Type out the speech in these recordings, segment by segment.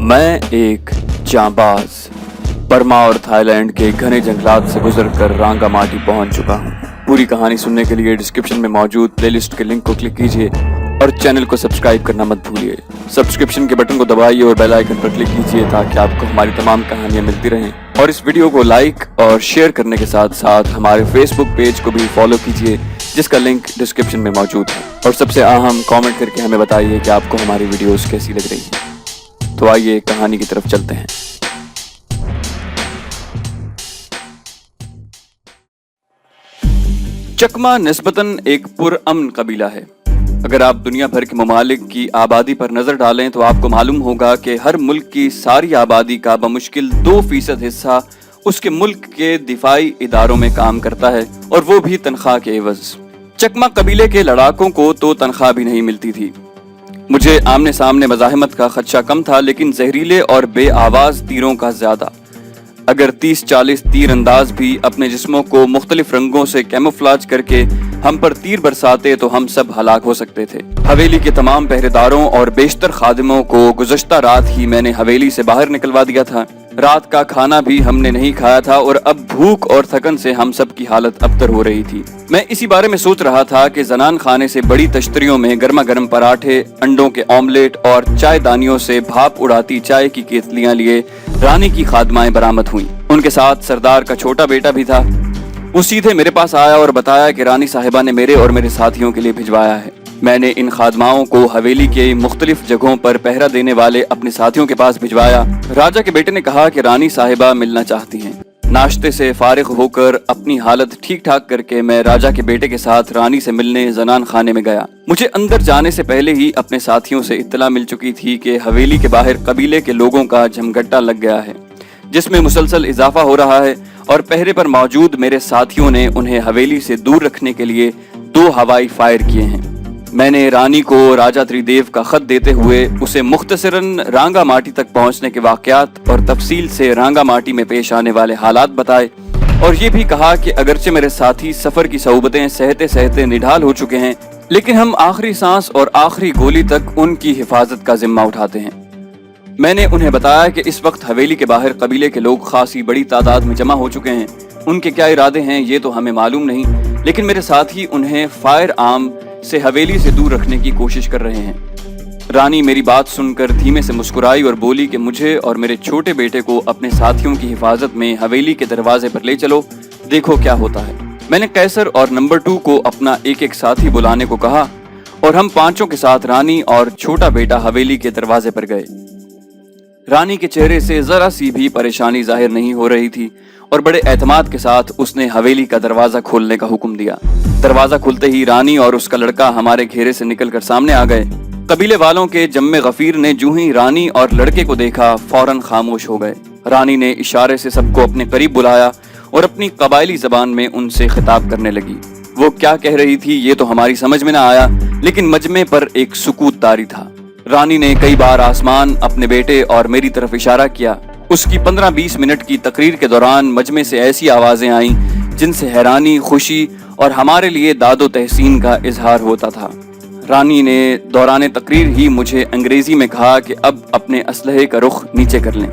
मैं एक जांबाज बर्मा और थाईलैंड के घने जंगलात से गुजरकर रांगामाटी पहुंच चुका हूं। पूरी कहानी सुनने के लिए डिस्क्रिप्शन में मौजूद प्लेलिस्ट के लिंक को क्लिक कीजिए और चैनल को सब्सक्राइब करना मत भूलिए। सब्सक्रिप्शन के बटन को दबाइए और बेल आइकन पर क्लिक कीजिए ताकि आपको हमारी तमाम कहानियां मिलती रहें। और इस वीडियो को लाइक और शेयर करने के साथ साथ हमारे फेसबुक पेज को भी फॉलो कीजिए जिसका लिंक डिस्क्रिप्शन में मौजूद है। और सबसे अहम, कमेंट करके हमें बताइए कि आपको हमारी वीडियोस कैसी लग रही है। तो आइए कहानी की तरफ चलते हैं। चकमा निस्बतन एक पुरअमन कबीला है। अगर आप दुनिया भर के ममालिक की आबादी पर नजर डालें तो आपको मालूम होगा कि हर मुल्क की सारी आबादी का बमुश्किल 2% हिस्सा उसके मुल्क के दिफाई इदारों में काम करता है, और वो भी तनख्वाह के एवज। चकमा कबीले के लड़ाकों को तो तनख्वाह भी नहीं मिलती थी। मुझे आमने सामने मज़ाहमत का खदशा कम था, लेकिन जहरीले और बेआवाज तीरों का ज्यादा। अगर 30-40 तीर अंदाज भी अपने जिस्मों को मुख्तलिफ रंगों से कैमोफ्लाज करके हम पर तीर बरसाते तो हम सब हलाक हो सकते थे। हवेली के तमाम पहरेदारों और बेशतर खादिमों को गुज़श्ता रात ही मैंने हवेली से बाहर निकलवा दिया था। रात का खाना भी हमने नहीं खाया था और अब भूख और थकन से हम सब की हालत अबतर हो रही थी। मैं इसी बारे में सोच रहा था कि जनान खाने से बड़ी तश्तरियों में गर्मा गर्म पराठे, अंडों के ऑमलेट और चाय दानियों से भाप उड़ाती चाय की केतलियां लिए रानी की खादमाएं बरामद हुई। उनके साथ सरदार का छोटा बेटा भी था। वो सीधे मेरे पास आया और बताया कि रानी साहिबा ने मेरे और मेरे साथियों के लिए भिजवाया है। मैंने इन खादमाओं को हवेली के मुख्तलिफ जगहों पर पहरा देने वाले अपने साथियों के पास भिजवाया। राजा के बेटे ने कहा कि रानी साहिबा मिलना चाहती हैं। नाश्ते से फारिग होकर अपनी हालत ठीक ठाक करके मैं राजा के बेटे के साथ रानी से मिलने जनान खाने में गया। मुझे अंदर जाने से पहले ही अपने साथियों से इत्तला मिल चुकी थी कि हवेली के बाहर कबीले के लोगों का जमघट्टा लग गया है जिसमें मुसलसल इजाफा हो रहा है, और पहरे पर मौजूद मेरे साथियों ने उन्हें हवेली से दूर रखने के लिए 2 हवाई फायर किए हैं। मैंने रानी को राजा त्रिदेव का खत देते हुए उसे मुख्तसरन रांगामाटी तक पहुंचने के वाकयात और तफसील से रांगामाटी में पेश आने वाले हालात बताए, और ये भी कहा कि अगरचे मेरे साथी सफर की सऊबतें सहते सहते निढाल हो चुके हैं, लेकिन हम आखिरी सांस और आखिरी गोली तक उनकी हिफाजत का जिम्मा उठाते हैं। मैंने उन्हें बताया कि इस वक्त हवेली के बाहर कबीले के लोग खासी बड़ी तादाद में जमा हो चुके हैं। उनके क्या इरादे हैं ये तो हमें मालूम नहीं, लेकिन मेरे साथी उन्हें फायर आर्म से हवेली से दूर रखने की कोशिश कर रहे हैं। रानी मेरी बात सुनकर धीमे से मुस्कुराई और बोली कि मुझे और मेरे छोटे बेटे को अपने साथियों की हिफाजत में हवेली के दरवाजे पर ले चलो, देखो क्या होता है। मैंने कैसर और नंबर 2 को अपना एक साथी बुलाने को कहा और हम 5 के साथ रानी और छोटा बेटा हवेली के दरवाजे पर गए। रानी के चेहरे से जरा सी भी परेशानी जाहिर नहीं हो रही थी और बड़े एतमाद के साथ उसने हवेली का दरवाजा खोलने का हुक्म दिया। दरवाजा खुलते ही रानी और उसका लड़का हमारे घेरे से निकलकर सामने आ गए। कबीले वालों के जम्मे गफीर ने जो ही रानी और लड़के को देखा फौरन खामोश हो गए। रानी ने इशारे से सबको अपने करीब बुलाया और अपनी कबायली जबान में उनसे खिताब करने लगी। वो क्या कह रही थी ये तो हमारी समझ में न आया, लेकिन मजमे पर एक सुकूत तारी था। रानी ने कई बार आसमान, अपने बेटे और मेरी तरफ इशारा किया। उसकी 15-20 मिनट की तकरीर के दौरान मजमे से ऐसी आवाजें आईं जिनसे हैरानी, खुशी और हमारे लिए दादो तहसीन का इजहार होता था। रानी ने दौरान तकरीर ही मुझे अंग्रेजी में कहा कि अब अपने असलहे का रुख नीचे कर लें।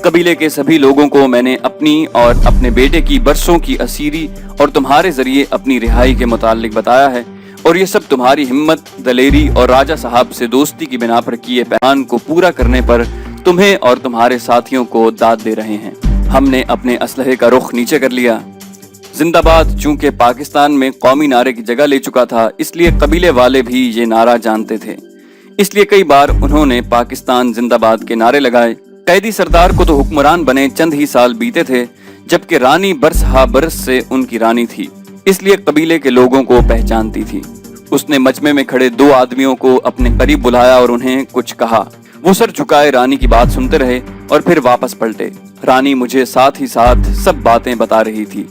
कबीले के सभी लोगों को मैंने अपनी और अपने बेटे की बरसों की असीरी और तुम्हारे जरिए अपनी रिहाई के मुताल्लिक बताया है, और ये सब तुम्हारी हिम्मत, दलेरी और राजा साहब से दोस्ती की बिना पर किए पैमान को पूरा करने पर तुम्हें और तुम्हारे साथियों को दाद दे रहे हैं। हमने अपने असलहे का रुख नीचे कर लिया। जिंदाबाद चूंकि पाकिस्तान में कौमी नारे की जगह ले चुका था, इसलिए कबीले वाले भी ये नारा जानते थे। इसलिए कई बार उन्होंने पाकिस्तान जिंदाबाद के नारे लगाए। कैदी सरदार को तो हुक्मरान बने चंद ही साल बीते थे, जबकि रानी बरस हा बरस से उनकी रानी थी, इसलिए कबीले के लोगों को पहचानती थी। उसने मजमे में खड़े 2 आदमियों को अपने करीब बुलाया और उन्हें कुछ कहा। वो सर झुकाए रानी की बात सुनते रहे और फिर वापस पलटे। रानी मुझे साथ ही साथ सब बातें बता रही थी।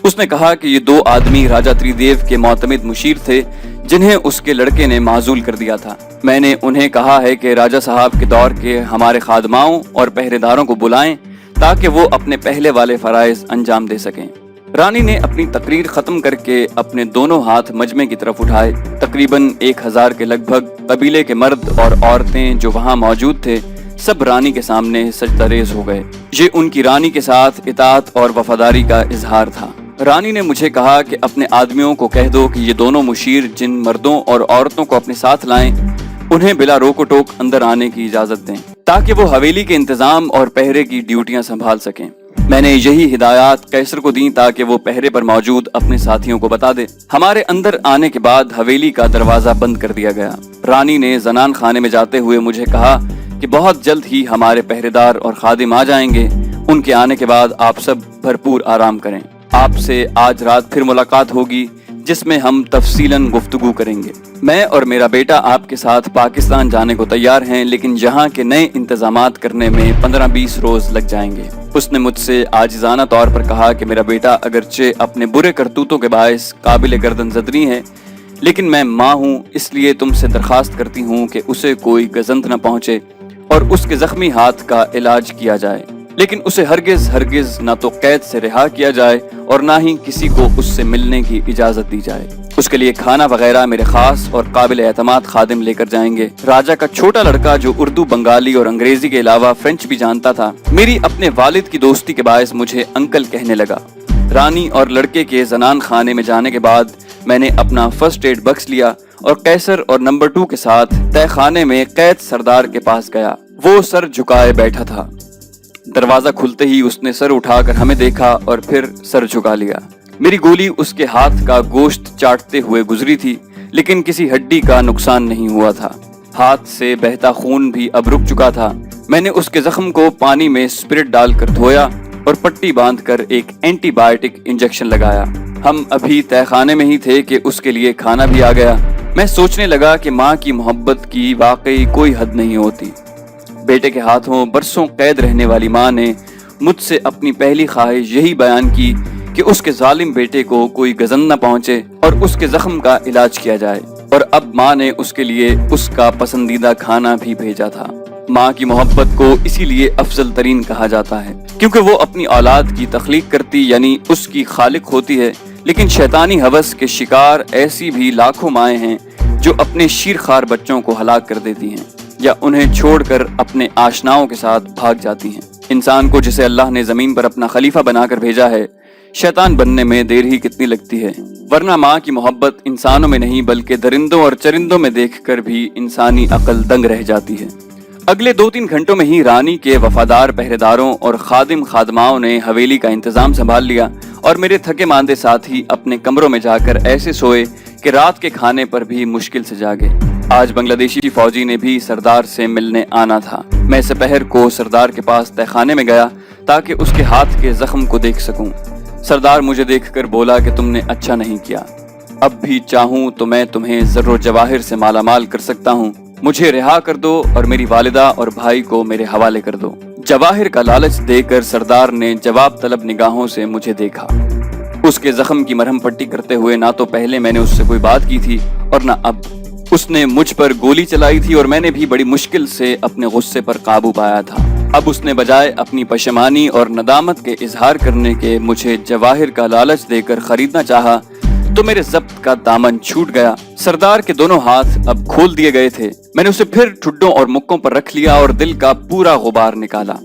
उसने कहा कि ये 2 आदमी राजा त्रिदेव के मोतमिद मुशीर थे जिन्हें उसके लड़के ने माजूल कर दिया था। मैंने उन्हें कहा है कि राजा साहब के दौर के हमारे खादमाओं और पहरेदारों को बुलाएं ताकि वो अपने पहले वाले फराइज अंजाम दे सकें। रानी ने अपनी तकरीर खत्म करके अपने दोनों हाथ मजमे की तरफ उठाए। तकरीबन 1000 के लगभग कबीले के मर्द और औरतें जो वहां मौजूद थे सब रानी के सामने सजदरेज हो गए। ये उनकी रानी के साथ इताअत और वफादारी का इजहार था। रानी ने मुझे कहा कि अपने आदमियों को कह दो कि ये दोनों मुशीर जिन मर्दों और औरतों को अपने साथ लाएं, उन्हें बिला रोको टोक अंदर आने की इजाजत दें ताकि वो हवेली के इंतजाम और पहरे की ड्यूटियां संभाल सकें। मैंने यही हिदायत कैसर को दी ताकि वो पहरे पर मौजूद अपने साथियों को बता दे। हमारे अंदर आने के बाद हवेली का दरवाजा बंद कर दिया गया। रानी ने जनान खाने में जाते हुए मुझे कहा कि बहुत जल्द ही हमारे पहरेदार और खादिम आ जाएंगे। उनके आने के बाद आप सब भरपूर आराम करें। आपसे आज रात फिर मुलाकात होगी जिसमें हम तफसीलन गुफ्तगू करेंगे। मैं और मेरा बेटा आपके साथ पाकिस्तान जाने को तैयार हैं, लेकिन यहाँ के नए इंतजामात करने में 15-20 रोज लग जाएंगे। उसने मुझसे आजिजाना तौर पर कहा कि मेरा बेटा अगरचे अपने बुरे करतूतों के बायस काबिल गर्दन ज़दनी है, लेकिन मैं माँ हूँ, इसलिए तुमसे दरखास्त करती हूँ कि उसे कोई गजंत न पहुँचे और उसके जख्मी हाथ का इलाज किया जाए, लेकिन उसे हरगिज ना तो कैद से रिहा किया जाए और ना ही किसी को उससे मिलने की इजाजत दी जाए। उसके लिए खाना वगैरह मेरे खास और काबिल एतमाद खादिम लेकर जाएंगे। राजा का छोटा लड़का जो उर्दू, बंगाली और अंग्रेजी के अलावा फ्रेंच भी जानता था, मेरी अपने वालिद की दोस्ती के बायस मुझे अंकल कहने लगा। रानी और लड़के के जनान खाने में जाने के बाद मैंने अपना फर्स्ट एड बक्स लिया और कैसर और नंबर 2 के साथ तय खाने में कैद सरदार के पास गया। वो सर झुकाए बैठा था। दरवाजा खुलते ही उसने सर उठाकर हमें देखा और फिर सर झुका लिया। मेरी गोली उसके हाथ का गोश्त चाटते हुए गुजरी थी, लेकिन किसी हड्डी का नुकसान नहीं हुआ था। हाथ से बहता खून भी अब रुक चुका था। मैंने उसके जख्म को पानी में स्पिरिट डालकर धोया और पट्टी बांधकर एक एंटीबायोटिक इंजेक्शन लगाया। हम अभी तहखाने में ही थे कि उसके लिए खाना भी आ गया। मैं सोचने लगा कि माँ की मोहब्बत की वाकई कोई हद नहीं होती। बेटे के हाथों बरसों कैद रहने वाली माँ ने मुझसे अपनी पहली ख्वाहिश यही बयान की कि उसके जालिम बेटे को कोई गजन न पहुंचे और उसके जख्म का इलाज किया जाए। और अब माँ ने उसके लिए उसका पसंदीदा खाना भी भेजा था। माँ की मोहब्बत को इसीलिए अफजल तरीन कहा जाता है क्योंकि वो अपनी औलाद की तख्लीक करती यानी उसकी खालिक होती है। लेकिन शैतानी हवस के शिकार ऐसी भी लाखों माएँ हैं जो अपने शीरखार बच्चों को हलाक कर देती हैं या उन्हें छोड़कर अपने आशनाओं के साथ भाग जाती हैं। इंसान को जिसे अल्लाह ने जमीन पर अपना खलीफा बनाकर भेजा है, शैतान बनने में देर ही कितनी लगती है। वरना माँ की मोहब्बत इंसानों में नहीं बल्कि दरिंदों और चरिंदों में देखकर भी इंसानी अकल दंग रह जाती है। अगले 2-3 घंटों में ही रानी के वफादार पहरेदारों और खादिम खादमाओं ने हवेली का इंतजाम संभाल लिया और मेरे थके मांदे साथी अपने कमरों में जाकर ऐसे सोए कि रात के खाने पर भी मुश्किल से जागे। आज बांग्लादेशी फौजी ने भी सरदार से मिलने आना था। मैं दोपहर को सरदार के पास तहखाने में गया ताकि उसके हाथ के जख्म को देख सकूं। सरदार मुझे देखकर बोला कि तुमने अच्छा नहीं किया। अब भी चाहूं तो मैं तुम्हें जर्रो जवाहिर से मालामाल कर सकता हूं। मुझे रिहा कर दो और मेरी वालिदा और भाई को मेरे हवाले कर दो। जवाहिर का लालच देकर सरदार ने जवाब तलब निगाहों से मुझे देखा। उसके जख्म की मरहम पट्टी करते हुए ना तो पहले मैंने उससे कोई बात की थी और ना अब। उसने मुझ पर गोली चलाई थी और मैंने भी बड़ी मुश्किल से अपने गुस्से पर काबू पाया था। अब उसने बजाय अपनी पशेमानी और नदामत के इजहार करने के मुझे जवाहिर का लालच देकर खरीदना चाहा तो मेरे जब्त का दामन छूट गया। सरदार के दोनों हाथ अब खोल दिए गए थे। मैंने उसे फिर ठुड्डों और मुक्कों पर रख लिया और दिल का पूरा गुबार निकाला।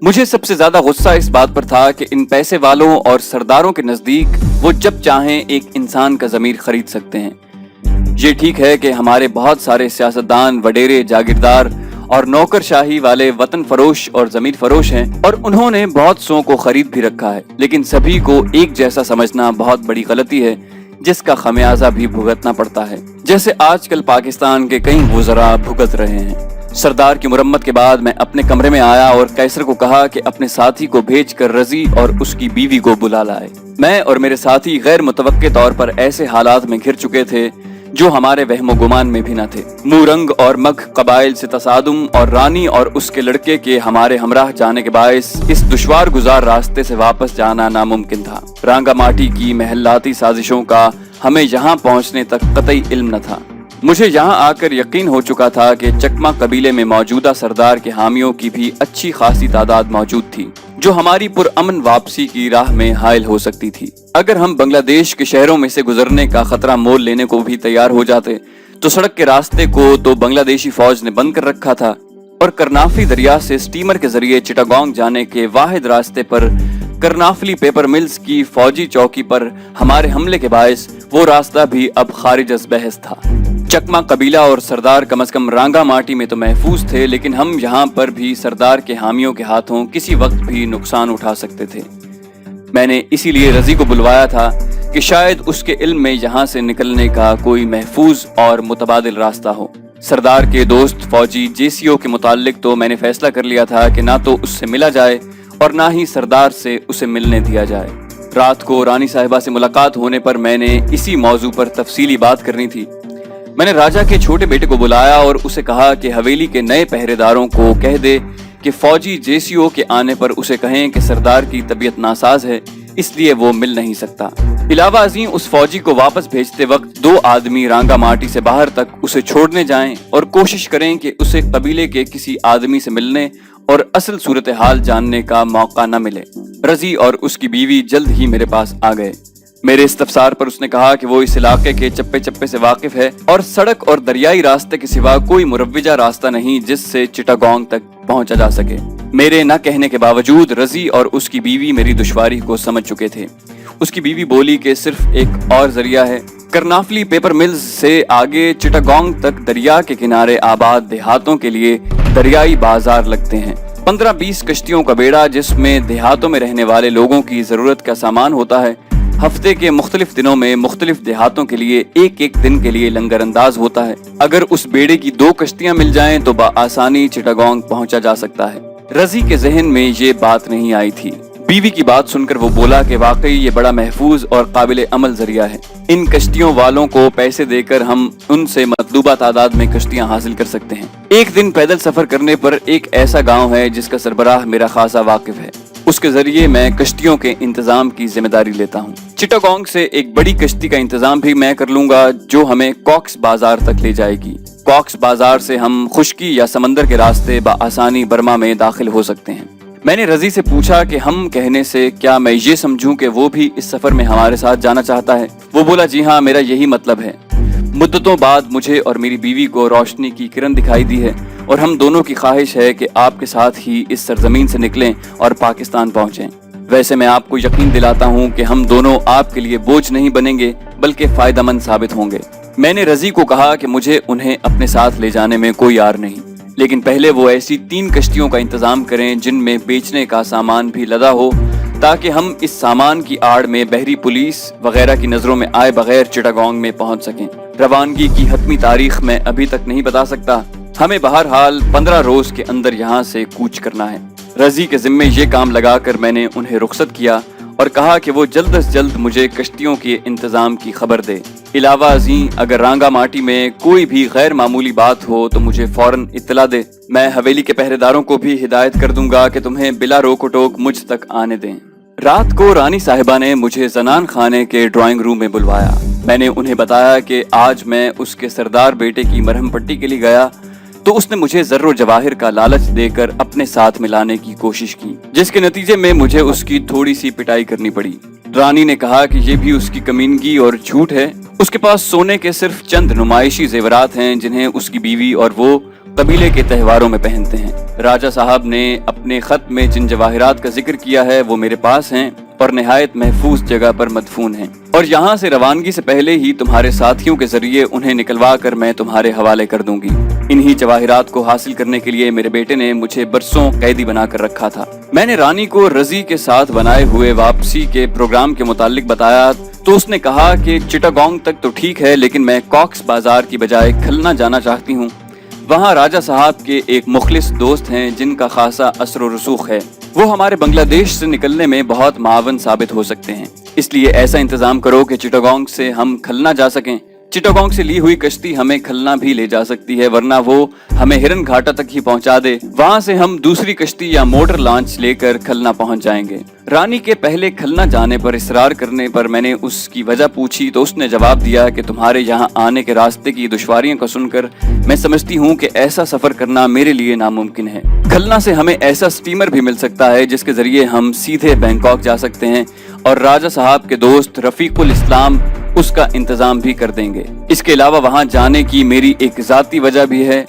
मुझे सबसे ज्यादा गुस्सा इस बात पर था कि इन पैसे वालों और सरदारों के नजदीक वो जब चाहें एक इंसान का जमीर खरीद सकते हैं। ये ठीक है कि हमारे बहुत सारे सियासतदान, वडेरे, जागीरदार और नौकरशाही वाले वतन फरोश और जमीर फरोश हैं और उन्होंने बहुत सौ को खरीद भी रखा है, लेकिन सभी को एक जैसा समझना बहुत बड़ी गलती है जिसका खमियाजा भी भुगतना पड़ता है, जैसे आजकल पाकिस्तान के कई वुज़रा भुगत रहे हैं। सरदार की मुरम्मत के बाद मैं अपने कमरे में आया और कैसर को कहा कि अपने साथी को भेजकर रजी और उसकी बीवी को बुला लाए। मैं और मेरे साथी गैर मुतवक्के तौर पर ऐसे हालात में घिर चुके थे जो हमारे वहमो गुमान में भी न थे। मूरंग और मग कबाइल से तसादुम और रानी और उसके लड़के के हमारे हमराह जाने के बायस इस दुश्वार गुजार रास्ते से वापस जाना नामुमकिन था। रांगा माटी की महल्लाती साजिशों का हमें यहाँ पहुँचने तक कतई इल्म न था। मुझे यहाँ आकर यकीन हो चुका था कि चकमा कबीले में मौजूदा सरदार के हामियों की भी अच्छी खासी तादाद मौजूद थी जो हमारी पुरअमन वापसी की राह में हायल हो सकती थी। अगर हम बांग्लादेश के शहरों में से गुजरने का खतरा मोल लेने को भी तैयार हो जाते तो सड़क के रास्ते को तो बांग्लादेशी फौज ने बंद कर रखा था और करनाफली दरिया से स्टीमर के जरिए चिटागोंग जाने के वाहिद रास्ते पर करनाफली पेपर मिल्स की फौजी चौकी पर हमारे हमले के बायस वो रास्ता भी अब खारिज अज बहस था। चकमा कबीला और सरदार कम से कम रांगा माटी में तो महफूज थे, लेकिन हम यहाँ पर भी सरदार के हामियों के हाथों किसी वक्त भी नुकसान उठा सकते थे। मैंने इसीलिए रजी को बुलवाया था कि शायद उसके इल्म में यहाँ से निकलने का कोई महफूज और मुतबादिल रास्ता हो। सरदार के दोस्त फौजी जेसीओ के मुताल्लिक तो मैंने फैसला कर लिया था कि ना तो उससे मिला जाए और ना ही सरदार से उसे मिलने दिया जाए। रात को रानी साहिबा से मुलाकात होने पर मैंने इसी मौजू पर तफसीली बात करनी थी। मैंने राजा के छोटे बेटे को बुलाया और उसे कहा कि हवेली के नए पहरेदारों को कह दे कि फौजी जेसीओ के आने पर उसे कहें कि सरदार की तबीयत नासाज है, इसलिए वो मिल नहीं सकता। इलावा अजीम उस फौजी को वापस भेजते वक्त 2 आदमी रांगा माटी से बाहर तक उसे छोड़ने जाएं और कोशिश करें कि उसे कबीले के किसी आदमी से मिलने और असल सूरत हाल जानने का मौका न मिले। रजी और उसकी बीवी जल्द ही मेरे पास आ गए। मेरे इस्तफसार पर उसने कहा कि वो इस इलाके के चप्पे चप्पे से वाकिफ है और सड़क और दरियाई रास्ते के सिवा कोई मुरव्विजा रास्ता नहीं जिससे चिटागोंग तक पहुंचा जा सके। मेरे न कहने के बावजूद रजी और उसकी बीवी मेरी दुश्वारी को समझ चुके थे। उसकी बीवी बोली कि सिर्फ एक और जरिया है। करनाफली पेपर मिल्स से आगे चिटागोंग तक दरिया के किनारे आबाद देहातों के लिए दरियाई बाजार लगते हैं। 15-20 कश्तियों का बेड़ा जिसमें देहातों में रहने वाले लोगों की जरूरत का सामान होता है, हफ्ते के मुख्तलिफ दिनों में मुख्तलिफ देहातों के लिए एक दिन के लिए लंगर अंदाज होता है। अगर उस बेड़े की 2 कश्तियां मिल जाएं तो बआसानी चिटागोंग पहुंचा जा सकता है। रजी के जहन में ये बात नहीं आई थी। बीवी की बात सुनकर वो बोला कि वाकई ये बड़ा महफूज और काबिल अमल जरिया है। इन कश्तियों वालों को पैसे देकर हम उनसे मतलूबा तादाद में कश्तियां हासिल कर सकते हैं। एक दिन पैदल सफर करने पर एक ऐसा गांव है जिसका सरबराह मेरा खासा वाकिफ है। उसके जरिए मैं कश्तियों के इंतजाम की जिम्मेदारी लेता हूँ। चिटागोंग से एक बड़ी कश्ती का इंतजाम भी मैं कर लूंगा जो हमें कॉक्स बाजार तक ले जाएगी। कॉक्स बाजार से हम खुश्की या समंदर के रास्ते बआसानी बर्मा में दाखिल हो सकते हैं। मैंने रजी से पूछा कि हम कहने से क्या मैं ये समझूं कि वो भी इस सफर में हमारे साथ जाना चाहता है। वो बोला जी हाँ, मेरा यही मतलब है। मुद्दतों बाद मुझे और मेरी बीवी को रोशनी की किरण दिखाई दी है और हम दोनों की ख्वाहिश है कि आपके साथ ही इस सरजमीन से निकलें और पाकिस्तान पहुंचें। वैसे मैं आपको यकीन दिलाता हूं कि हम दोनों आपके लिए बोझ नहीं बनेंगे बल्कि फायदेमंद साबित होंगे। मैंने रजी को कहा कि मुझे उन्हें अपने साथ ले जाने में कोई यार नहीं, लेकिन पहले वो ऐसी 3 कश्तियों का इंतजाम करें जिनमें बेचने का सामान भी लदा हो, ताकि हम इस सामान की आड़ में बहरी पुलिस वगैरह की नजरों में आए बगैर चिटागोंग में पहुंच सकें। रवानगी की हतमी तारीख मैं अभी तक नहीं बता सकता। हमें बहरहाल 15 रोज के अंदर यहाँ से कूच करना है। रजी के जिम्मे ये काम लगाकर मैंने उन्हें रुखसत किया और कहा कि वो जल्द से जल्द मुझे कश्तियों के इंतजाम की खबर दे। इलावा अजी अगर रांगा माटी में कोई भी गैर मामूली बात हो तो मुझे फौरन इत्तला दे। मैं हवेली के पहरेदारों को भी हिदायत कर दूंगा कि तुम्हें बिला रोको टोक मुझ तक आने दें। रात को रानी साहिबा ने मुझे जनान खाने के ड्राइंग रूम में बुलवाया। मैंने उन्हें बताया कि आज मैं उसके सरदार बेटे की मरहम पट्टी के लिए गया तो उसने मुझे जर्रो जवाहिर का लालच देकर अपने साथ मिलाने की कोशिश की, जिसके नतीजे में मुझे उसकी थोड़ी सी पिटाई करनी पड़ी। रानी ने कहा कि ये भी उसकी कमीनगी और झूठ है। उसके पास सोने के सिर्फ चंद नुमाइशी जेवरात हैं जिन्हें उसकी बीवी और वो कबीले के त्योहारों में पहनते हैं। राजा साहब ने अपने खत में जिन जवाहिरात का जिक्र किया है वो मेरे पास हैं और निहायत महफूज जगह पर मदफून हैं, और यहाँ से रवानगी से पहले ही तुम्हारे साथियों के जरिए उन्हें निकलवा कर मैं तुम्हारे हवाले कर दूंगी। इन्हीं जवाहिरात को हासिल करने के लिए मेरे बेटे ने मुझे बरसों कैदी बनाकर रखा था। मैंने रानी को रजी के साथ बनाए हुए वापसी के प्रोग्राम के मुतालिक बताया तो उसने कहा कि चिटागोंग तक तो ठीक है, लेकिन मैं कॉक्स बाजार की बजाय खलना जाना चाहती हूँ। वहाँ राजा साहब के एक मुखलिस दोस्त हैं जिनका खासा असर व रसूख है। वो हमारे बांग्लादेश से निकलने में बहुत मावन साबित हो सकते हैं। इसलिए ऐसा इंतजाम करो कि चिटागोंग से हम खलना जा सकें। चिटागोंग से ली हुई कश्ती हमें खलना भी ले जा सकती है, वरना वो हमें हिरन घाटा तक ही पहुंचा दे। वहां से हम दूसरी कश्ती या मोटर लॉन्च लेकर खलना पहुंच जाएंगे। रानी के पहले खलना जाने पर इसरार करने पर मैंने उसकी वजह पूछी तो उसने जवाब दिया कि तुम्हारे यहाँ आने के रास्ते की दुश्वारियों को सुनकर मैं समझती हूँ कि ऐसा सफर करना मेरे लिए नामुमकिन है। खलना से हमें ऐसा स्टीमर भी मिल सकता है जिसके जरिए हम सीधे बैंकॉक जा सकते हैं और राजा साहब के दोस्त रफीकुल इस्लाम उसका इंतजाम भी कर देंगे। इसके अलावा वहां जाने की मेरी एक जाती वजह भी है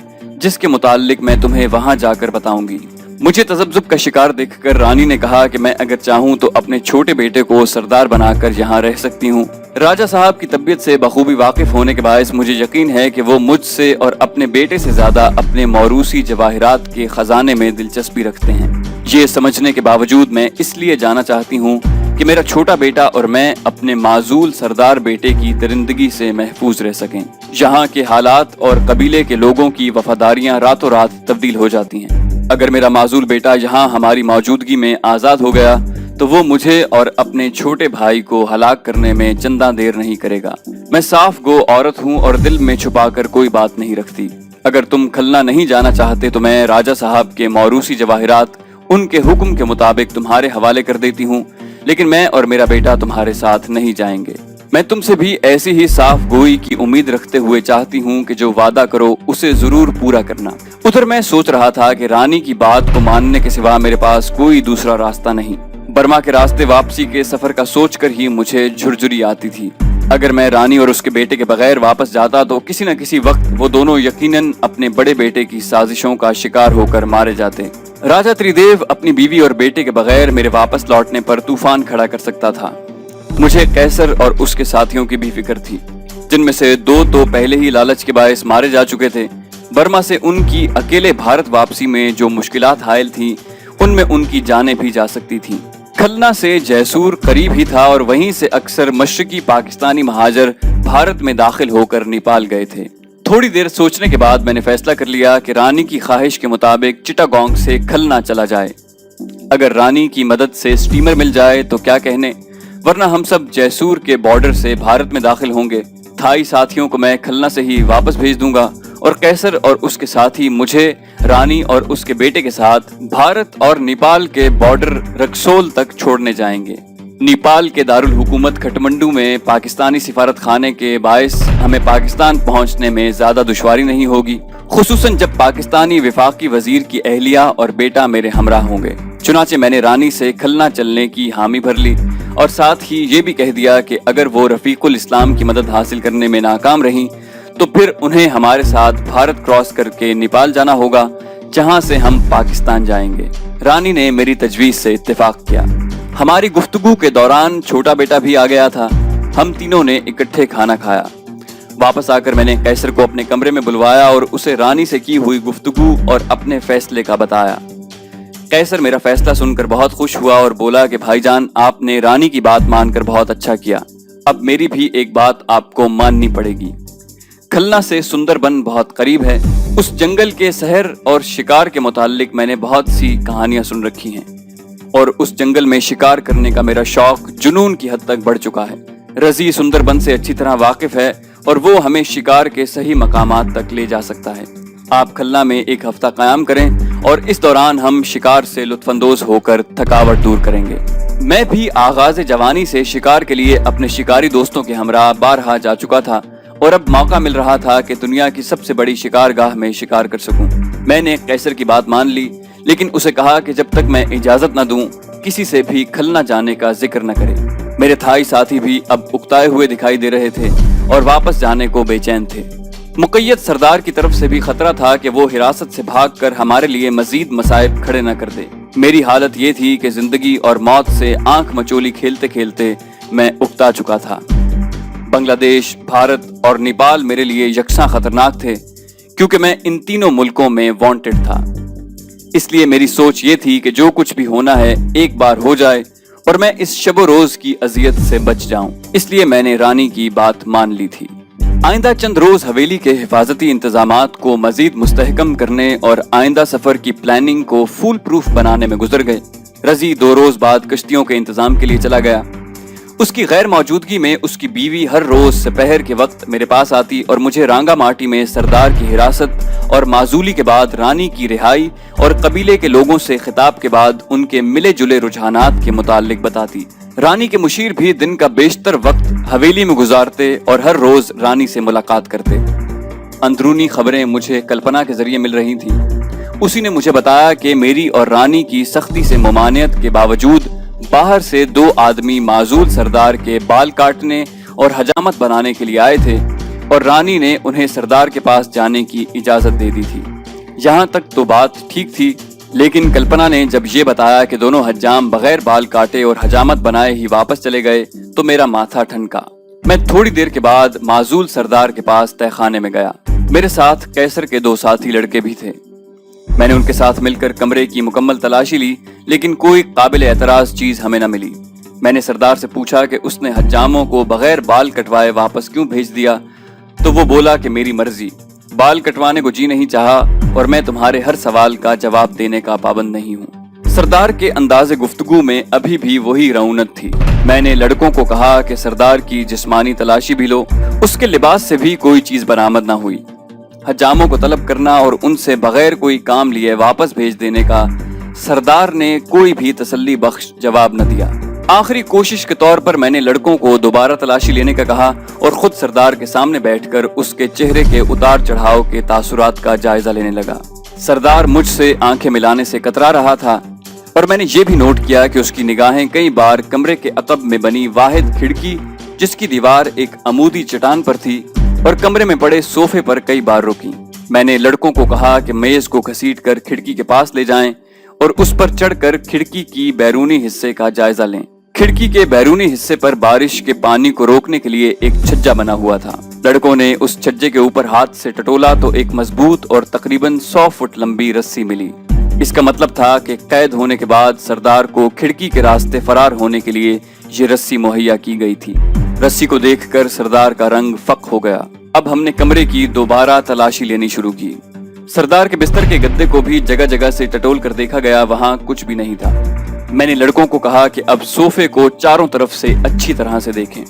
جس کے متعلق میں تمہیں وہاں جا کر بتاؤں گی۔ مجھے تذبذب کا شکار دیکھ کر رانی نے کہا کہ میں اگر چاہوں تو اپنے چھوٹے بیٹے کو سردار بنا کر یہاں رہ سکتی ہوں۔ راجہ صاحب کی طبیعت سے بخوبی واقف ہونے کے باعث مجھے یقین ہے کہ وہ مجھ سے اور اپنے بیٹے سے زیادہ اپنے موروثی جواہرات کے خزانے میں دلچسپی رکھتے ہیں۔ یہ سمجھنے کے باوجود میں اس لیے جانا چاہتی ہوں کہ میرا چھوٹا بیٹا اور میں اپنے معزول سردار بیٹے کی درندگی سے محفوظ رہ سکیں۔ یہاں کے حالات اور قبیلے کے لوگوں کی وفاداریاں راتوں رات تبدیل ہو جاتی ہیں۔ اگر میرا معزول بیٹا یہاں ہماری موجودگی میں آزاد ہو گیا تو وہ مجھے اور اپنے چھوٹے بھائی کو ہلاک کرنے میں چندہ دیر نہیں کرے گا۔ میں صاف گو عورت ہوں اور دل میں چھپا کر کوئی بات نہیں رکھتی۔ اگر تم کھلنا نہیں جانا چاہتے تو میں راجہ صاحب کے موروثی جواہرات ان کے حکم کے مطابق تمہارے حوالے کر دیتی ہوں، لیکن میں اور میرا بیٹا تمہارے ساتھ نہیں جائیں گے۔ میں تم سے بھی ایسی ہی صاف گوئی کی امید رکھتے ہوئے چاہتی ہوں کہ جو وعدہ کرو اسے ضرور پورا کرنا۔ ادھر میں سوچ رہا تھا کہ رانی کی بات کو ماننے کے سوا میرے پاس کوئی دوسرا راستہ نہیں۔ برما کے راستے واپسی کے سفر کا سوچ کر ہی مجھے جھرجھری آتی تھی۔ اگر میں رانی اور اس کے بیٹے کے بغیر واپس جاتا تو کسی نہ کسی وقت وہ دونوں یقیناً اپنے بڑے بیٹے کی سازشوں کا شکار ہو کر مارے جاتے۔ راجہ تریدیو اپنی بیوی اور بیٹے کے بغیر میرے واپس لوٹنے پر طوفان کھڑا کر سکتا تھا۔ مجھے قیصر اور اس کے ساتھیوں کی بھی فکر تھی، جن میں سے 2 تو پہلے ہی لالچ کے باعث مارے جا چکے تھے۔ برما سے ان کی اکیلے بھارت واپسی میں جو مشکلات حائل تھیں ان میں ان کی جانیں بھی جا سکتی تھیں۔ کھلنا سے جیسور قریب ہی تھا اور وہیں سے اکثر مشرقی پاکستانی مہاجر بھارت میں داخل ہو کر نیپال گئے تھے۔ تھوڑی دیر سوچنے کے بعد میں نے فیصلہ کر لیا کہ رانی کی خواہش کے مطابق چٹاگونگ سے کھلنا چلا جائے۔ اگر رانی کی مدد سے سٹیمر مل جائے تو کیا کہنے، ورنہ ہم سب جیسور کے بارڈر سے بھارت میں داخل ہوں گے۔ تھائی ساتھیوں کو میں کھلنا سے ہی واپس بھیج دوں گا اور قیصر اور اس کے ساتھی مجھے، رانی اور اس کے بیٹے کے ساتھ بھارت اور نیپال کے بارڈر رکسول تک چھوڑنے جائیں گے۔ نیپال کے دارالحکومت کھٹمنڈو میں پاکستانی سفارت خانے کے باعث ہمیں پاکستان پہنچنے میں زیادہ دشواری نہیں ہوگی، خصوصاً جب پاکستانی وفاقی وزیر کی اہلیہ اور بیٹا میرے ہمراہ ہوں گے۔ چنانچہ میں نے رانی سے کھلنا چلنے کی حامی بھر لی اور ساتھ ہی یہ بھی کہہ دیا کہ اگر وہ رفیق الاسلام کی مدد حاصل کرنے میں ناکام رہیں تو پھر انہیں ہمارے ساتھ بھارت کراس کر کے نیپال جانا ہوگا، جہاں سے ہم پاکستان جائیں گے۔ رانی نے میری تجویز سے اتفاق کیا۔ ہماری گفتگو کے دوران چھوٹا بیٹا بھی آ گیا تھا۔ ہم تینوں نے اکٹھے کھانا کھایا۔ واپس آ کر میں نے قیصر کو اپنے کمرے میں بلوایا اور اسے رانی سے کی ہوئی گفتگو اور اپنے فیصلے کا بتایا۔ قیصر میرا فیصلہ سن کر بہت خوش ہوا اور بولا کہ بھائی جان، آپ نے رانی کی بات مان کر بہت اچھا کیا۔ اب میری بھی ایک بات آپ کو ماننی پڑے گی۔ کھلنا سے سندر بن بہت قریب ہے۔ اس جنگل کے سحر اور شکار کے متعلق میں نے بہت سی کہانیاں سن رکھی ہیں اور اس جنگل میں شکار کرنے کا میرا شوق جنون کی حد تک بڑھ چکا ہے۔ رضی سندر بن سے اچھی طرح واقف ہے اور وہ ہمیں شکار کے صحیح مقامات تک لے جا سکتا ہے۔ آپ کھلنا میں 1 ہفتہ قیام کریں اور اس دوران ہم شکار سے لطف اندوز ہو کر تھکاوٹ دور کریں گے۔ میں بھی آغاز جوانی سے شکار کے لیے اپنے شکاری دوستوں کے ہمراہ بارہا جا چکا تھا اور اب موقع مل رہا تھا کہ دنیا کی سب سے بڑی شکار گاہ میں شکار کر سکوں۔ میں نے قیصر کی بات مان لی، لیکن اسے کہا کہ جب تک میں اجازت نہ دوں کسی سے بھی کھلنا جانے کا ذکر نہ کرے۔ میرے تھائی ساتھی بھی اب اکتائے ہوئے دکھائی دے رہے تھے اور واپس جانے کو بے چین تھے۔ مقید سردار کی طرف سے بھی خطرہ تھا کہ وہ حراست سے بھاگ کر ہمارے لیے مزید مصائب کھڑے نہ کر دے۔ میری حالت یہ تھی کہ زندگی اور موت سے آنکھ مچولی کھیلتے کھیلتے میں اکتا چکا تھا۔ بنگلہ دیش، بھارت اور نیپال میرے لیے یکساں خطرناک تھے کیونکہ میں ان تینوں ملکوں میں وانٹڈ تھا۔ اس لیے میری سوچ یہ تھی کہ جو کچھ بھی ہونا ہے ایک بار ہو جائے اور میں اس شب و روز کی اذیت سے بچ جاؤں۔ اس لیے میں نے رانی کی بات مان لی تھی۔ آئندہ چند روز حویلی کے حفاظتی انتظامات کو مزید مستحکم کرنے اور آئندہ سفر کی پلاننگ کو فول پروف بنانے میں گزر گئے۔ رضی 2 روز بعد کشتیوں کے انتظام کے لیے چلا گیا۔ اس کی غیر موجودگی میں اس کی بیوی ہر روز سپہر کے وقت میرے پاس آتی اور مجھے رانگا ماٹی میں سردار کی حراست اور معزولی کے بعد رانی کی رہائی اور قبیلے کے لوگوں سے خطاب کے بعد ان کے ملے جلے رجحانات کے متعلق بتاتی۔ رانی کے مشیر بھی دن کا بیشتر وقت حویلی میں گزارتے اور ہر روز رانی سے ملاقات کرتے۔ اندرونی خبریں مجھے کلپنا کے ذریعے مل رہی تھیں۔ اسی نے مجھے بتایا کہ میری اور رانی کی سختی سے ممانعت کے باوجود باہر سے 2 آدمی معزول سردار کے بال کاٹنے اور حجامت بنانے کے لیے آئے تھے اور رانی نے انہیں سردار کے پاس جانے کی اجازت دے دی تھی۔ यहाँ तक तो बात ठीक थी, लेकिन कल्पना ने जब ये बताया कि दोनों हज्जाम बगैर बाल काटे और हजामत बनाए ही वापस चले गए तो मेरा माथा ठनका। मैं थोड़ी देर के बाद माजूल सरदार के पास तहखाने में गया। मेरे साथ कैसर के 2 साथी लड़के भी थे। मैंने उनके साथ मिलकर कमरे की मुकम्मल तलाशी ली, लेकिन कोई काबिल एतराज चीज हमें न मिली। मैंने सरदार से पूछा कि उसने हज्जामों को बगैर बाल कटवाए वापस क्यों भेज दिया, तो वो बोला कि मेरी मर्जी, बाल कटवाने को जी नहीं चाहा और मैं तुम्हारे हर सवाल का जवाब देने का पाबंद नहीं हूँ। सरदार के अंदाज़े गुफ्तगू में अभी भी वही रौनक थी। मैंने लड़कों को कहा कि सरदार की जिस्मानी तलाशी भी लो, उसके लिबास से भी कोई चीज बरामद ना हुई। हज्जामों को तलब करना और उनसे बगैर कोई काम लिए वापस भेज देने का सरदार ने कोई भी तसल्ली बख्श जवाब न दिया। आखिरी कोशिश के तौर पर मैंने लड़कों को दोबारा तलाशी लेने का कहा और खुद सरदार के सामने बैठकर उसके चेहरे के उतार चढ़ाव के तासुरात का जायजा लेने लगा। सरदार मुझसे आंखें मिलाने से कतरा रहा था और मैंने ये भी नोट किया कि उसकी निगाहें कई बार कमरे के अकब में बनी वाहिद खिड़की, जिसकी दीवार एक अमूदी चट्टान पर थी, और कमरे में पड़े सोफे पर कई बार रुकी। मैंने लड़कों को कहा कि मेज को घसीट कर खिड़की के पास ले जाएं और उस पर चढ़कर खिड़की की बैरूनी हिस्से का जायजा लें। खिड़की के बैरूनी हिस्से पर बारिश के पानी को रोकने के लिए एक छज्जा बना हुआ था। लड़कों ने उस छज्जे के ऊपर हाथ से टटोला तो एक मजबूत और तकरीबन 100 फुट लंबी रस्सी मिली। इसका मतलब था कि कैद होने के बाद सरदार को खिड़की के रास्ते फरार होने के लिए ये रस्सी मुहैया की गई थी। रस्सी को देखकर सरदार का रंग फक हो गया। अब हमने कमरे की दोबारा तलाशी लेनी शुरू की। सरदार के बिस्तर के गद्दे को भी जगह जगह से टटोल कर देखा गया, वहां कुछ भी नहीं था। मैंने लड़कों को कहा कि अब सोफे को चारों तरफ से अच्छी तरह से देखें।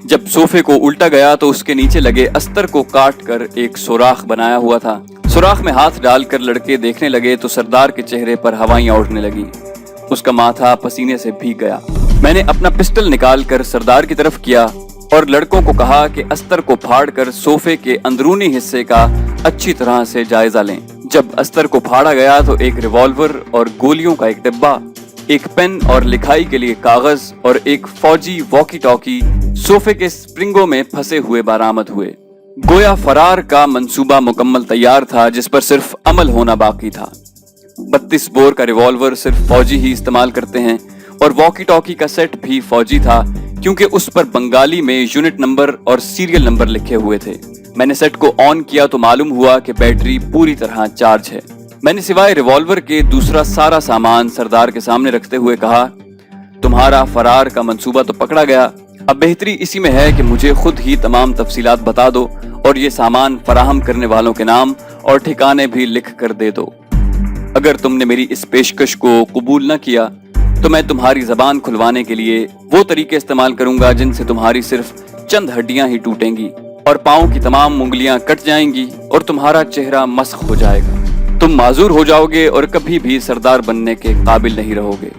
जब सोफे को उल्टा गया तो उसके नीचे लगे अस्तर को काट कर एक सुराख बनाया हुआ था। सुराख में हाथ डालकर लड़के देखने लगे तो सरदार के चेहरे पर हवाइयां उड़ने लगी। उसका माथा पसीने से भीग गया। मैंने अपना पिस्टल निकाल कर सरदार की तरफ किया और लड़कों को कहा कि अस्तर को फाड़ कर सोफे के अंदरूनी हिस्से का अच्छी तरह से जायजा लें। जब अस्तर को फाड़ा गया तो एक रिवॉल्वर और गोलियों का एक डिब्बा, एक पेन और लिखाई के लिए कागज और एक फौजी वॉकी टॉकी सोफे के स्प्रिंगों में फंसे हुए बरामद हुए। गोया फरार का मंसूबा मुकम्मल तैयार था, जिस पर सिर्फ अमल होना बाकी था। 32 बोर का रिवॉल्वर सिर्फ फौजी ही इस्तेमाल करते हैं और वॉकी टॉकी का सेट भी फौजी था, क्योंकि उस पर बंगाली में यूनिट नंबर और सीरियल नंबर लिखे हुए थे। मैंने सेट को ऑन किया तो मालूम हुआ कि बैटरी पूरी तरह चार्ज है। मैंने सिवाय रिवॉल्वर के दूसरा सारा सामान सरदार के सामने रखते हुए कहा, तुम्हारा फरार का मंसूबा तो पकड़ा गया, अब बेहतरी इसी में है कि मुझे खुद ही तमाम तफसीलात बता दो और ये सामान फराहम करने वालों के नाम और ठिकाने भी लिख कर दे दो। अगर तुमने मेरी इस पेशकश को कबूल न किया तो मैं तुम्हारी जबान खुलवाने के लिए वो तरीके इस्तेमाल करूंगा जिनसे तुम्हारी सिर्फ चंद हड्डियां ही टूटेंगी और पाँव की तमाम उंगलियां कट जाएंगी और तुम्हारा चेहरा मस्ख हो जाएगा। तुम माजूर हो जाओगे और कभी भी सरदार बनने के काबिल नहीं रहोगे।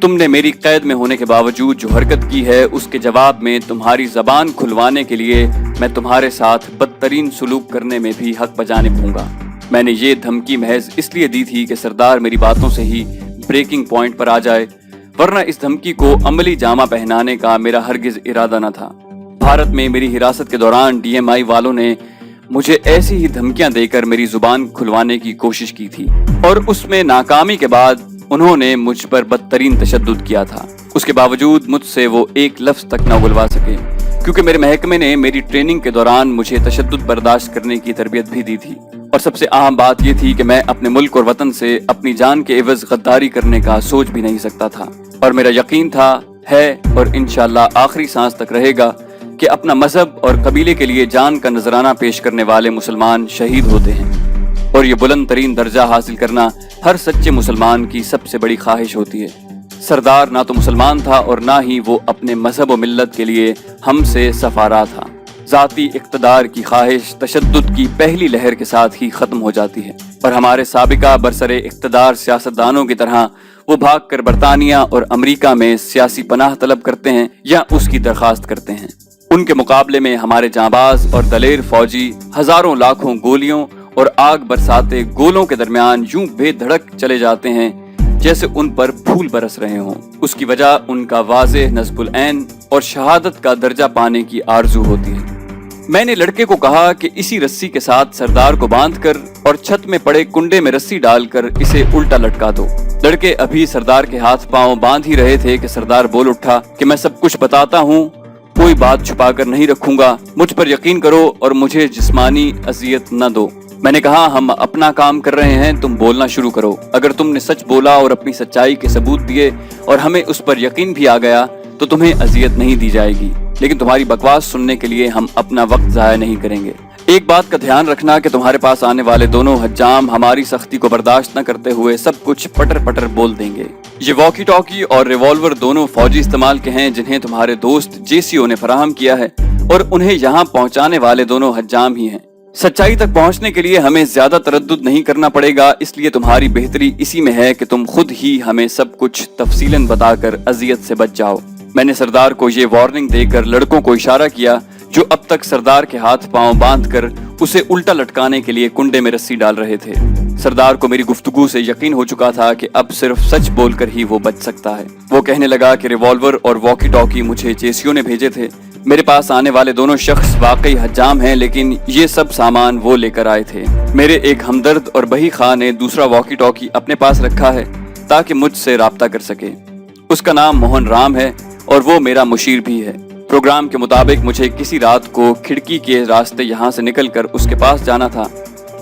तुमने मेरी कैद में होने के बावजूद जो हरकत की है, उसके जवाब में तुम्हारी जबान खुलवाने के लिए मैं तुम्हारे साथ बदतरीन सुलूक करने में भी हक बजा निभाऊंगा। मैंने ये धमकी महज इसलिए दी थी कि सरदार मेरी बातों से ही ब्रेकिंग पॉइंट पर आ जाए, वरना इस धमकी को अमली जामा पहनाने का मेरा हरगिज इरादा न था। भारत में मेरी हिरासत के दौरान DMI वालों ने मुझे ऐसी ही धमकियां देकर मेरी जुबान खुलवाने की कोशिश की थी और उसमें नाकामी के बाद उन्होंने मुझ पर बदतरीन तशद्दुद किया था। उसके बावजूद मुझसे वो एक लफ्ज तक न बुलवा सके, क्योंकि मेरे महकमे ने मेरी ट्रेनिंग के दौरान मुझे तशद्दुद बर्दाश्त करने की तरबियत भी दी थी। और सबसे अहम बात ये थी कि मैं अपने मुल्क और वतन से अपनी जान के एवज गद्दारी करने का सोच भी नहीं सकता था। और मेरा यकीन था, है और इंशाअल्लाह आखिरी सांस तक रहेगा कि अपना मजहब और कबीले के लिए जान का नजराना पेश करने वाले मुसलमान शहीद होते हैं और ये बुलंद तरीन दर्जा हासिल करना हर सच्चे मुसलमान की सबसे बड़ी ख्वाहिश होती है। सरदार ना तो मुसलमान था और ना ही वो अपने मजहब और मिल्लत के लिए हमसे सफारा था। जाती इक्तदार की ख्वाहिश तशद्दुद की पहली लहर के साथ ही खत्म हो जाती है और हमारे साबिका बरसरे इक्तदार सियासतदानों की तरह वो भागकर बरतानिया और अमेरिका में सियासी पनाह तलब करते हैं या उसकी दरखास्त करते हैं। उनके मुकाबले में हमारे जांबाज और दलेर फौजी हजारों लाखों गोलियों और आग बरसाते गोलों के दरमियान यूं बेधड़क चले जाते हैं जैसे उन पर फूल बरस रहे हों। उसकी वजह उनका वाज़ेह नस्बुल ऐन और शहादत का दर्जा पाने की आरजू होती है। میں نے لڑکے کو کہا کہ اسی رسی کے ساتھ سردار کو باندھ کر اور چھت میں پڑے کنڈے میں رسی ڈال کر اسے الٹا لٹکا دو۔ لڑکے ابھی سردار کے ہاتھ پاؤں باندھ ہی رہے تھے کہ سردار بول اٹھا کہ میں سب کچھ بتاتا ہوں، کوئی بات چھپا کر نہیں رکھوں گا، مجھ پر یقین کرو اور مجھے جسمانی اذیت نہ دو۔ میں نے کہا ہم اپنا کام کر رہے ہیں، تم بولنا شروع کرو۔ اگر تم نے سچ بولا اور اپنی سچائی کے ثبوت دیے اور ہمیں اس پر یقین بھی آ گیا تو تمہیں اذیت نہیں دی جائے گی، لیکن تمہاری بکواس سننے کے لیے ہم اپنا وقت ضائع نہیں کریں گے۔ ایک بات کا دھیان رکھنا کہ تمہارے پاس آنے والے دونوں حجام ہماری سختی کو برداشت نہ کرتے ہوئے سب کچھ پٹر پٹر بول دیں گے۔ یہ واکی ٹاکی اور ریوالور دونوں فوجی استعمال کے ہیں جنہیں تمہارے دوست JCO نے فراہم کیا ہے، اور انہیں یہاں پہنچانے والے دونوں حجام ہی ہیں۔ سچائی تک پہنچنے کے لیے ہمیں زیادہ تردد نہیں کرنا پڑے گا، اس لیے تمہاری بہتری اسی میں ہے کہ تم خود ہی ہمیں سب کچھ تفصیلاً بتا کر اذیت سے بچ جاؤ۔ میں نے سردار کو یہ وارننگ دے کر لڑکوں کو اشارہ کیا جو اب تک سردار کے ہاتھ پاؤں باندھ کر اسے الٹا لٹکانے کے لیے کنڈے میں رسی ڈال رہے تھے۔ سردار کو میری گفتگو سے یقین ہو چکا تھا کہ اب صرف سچ بول کر ہی وہ بچ سکتا ہے۔ وہ کہنے لگا کہ ریوالور اور واکی ٹاکی مجھے JCO نے بھیجے تھے۔ میرے پاس آنے والے دونوں شخص واقعی حجام ہیں، لیکن یہ سب سامان وہ لے کر آئے تھے۔ میرے ایک ہمدرد اور بہی خواہ نے دوسرا واکی ٹاکی اپنے پاس رکھا ہے تاکہ مجھ سے رابطہ کر سکے۔ اس کا نام موہن رام ہے اور وہ میرا مشیر بھی ہے۔ پروگرام کے مطابق مجھے کسی رات کو کھڑکی کے راستے یہاں سے نکل کر اس کے پاس جانا تھا۔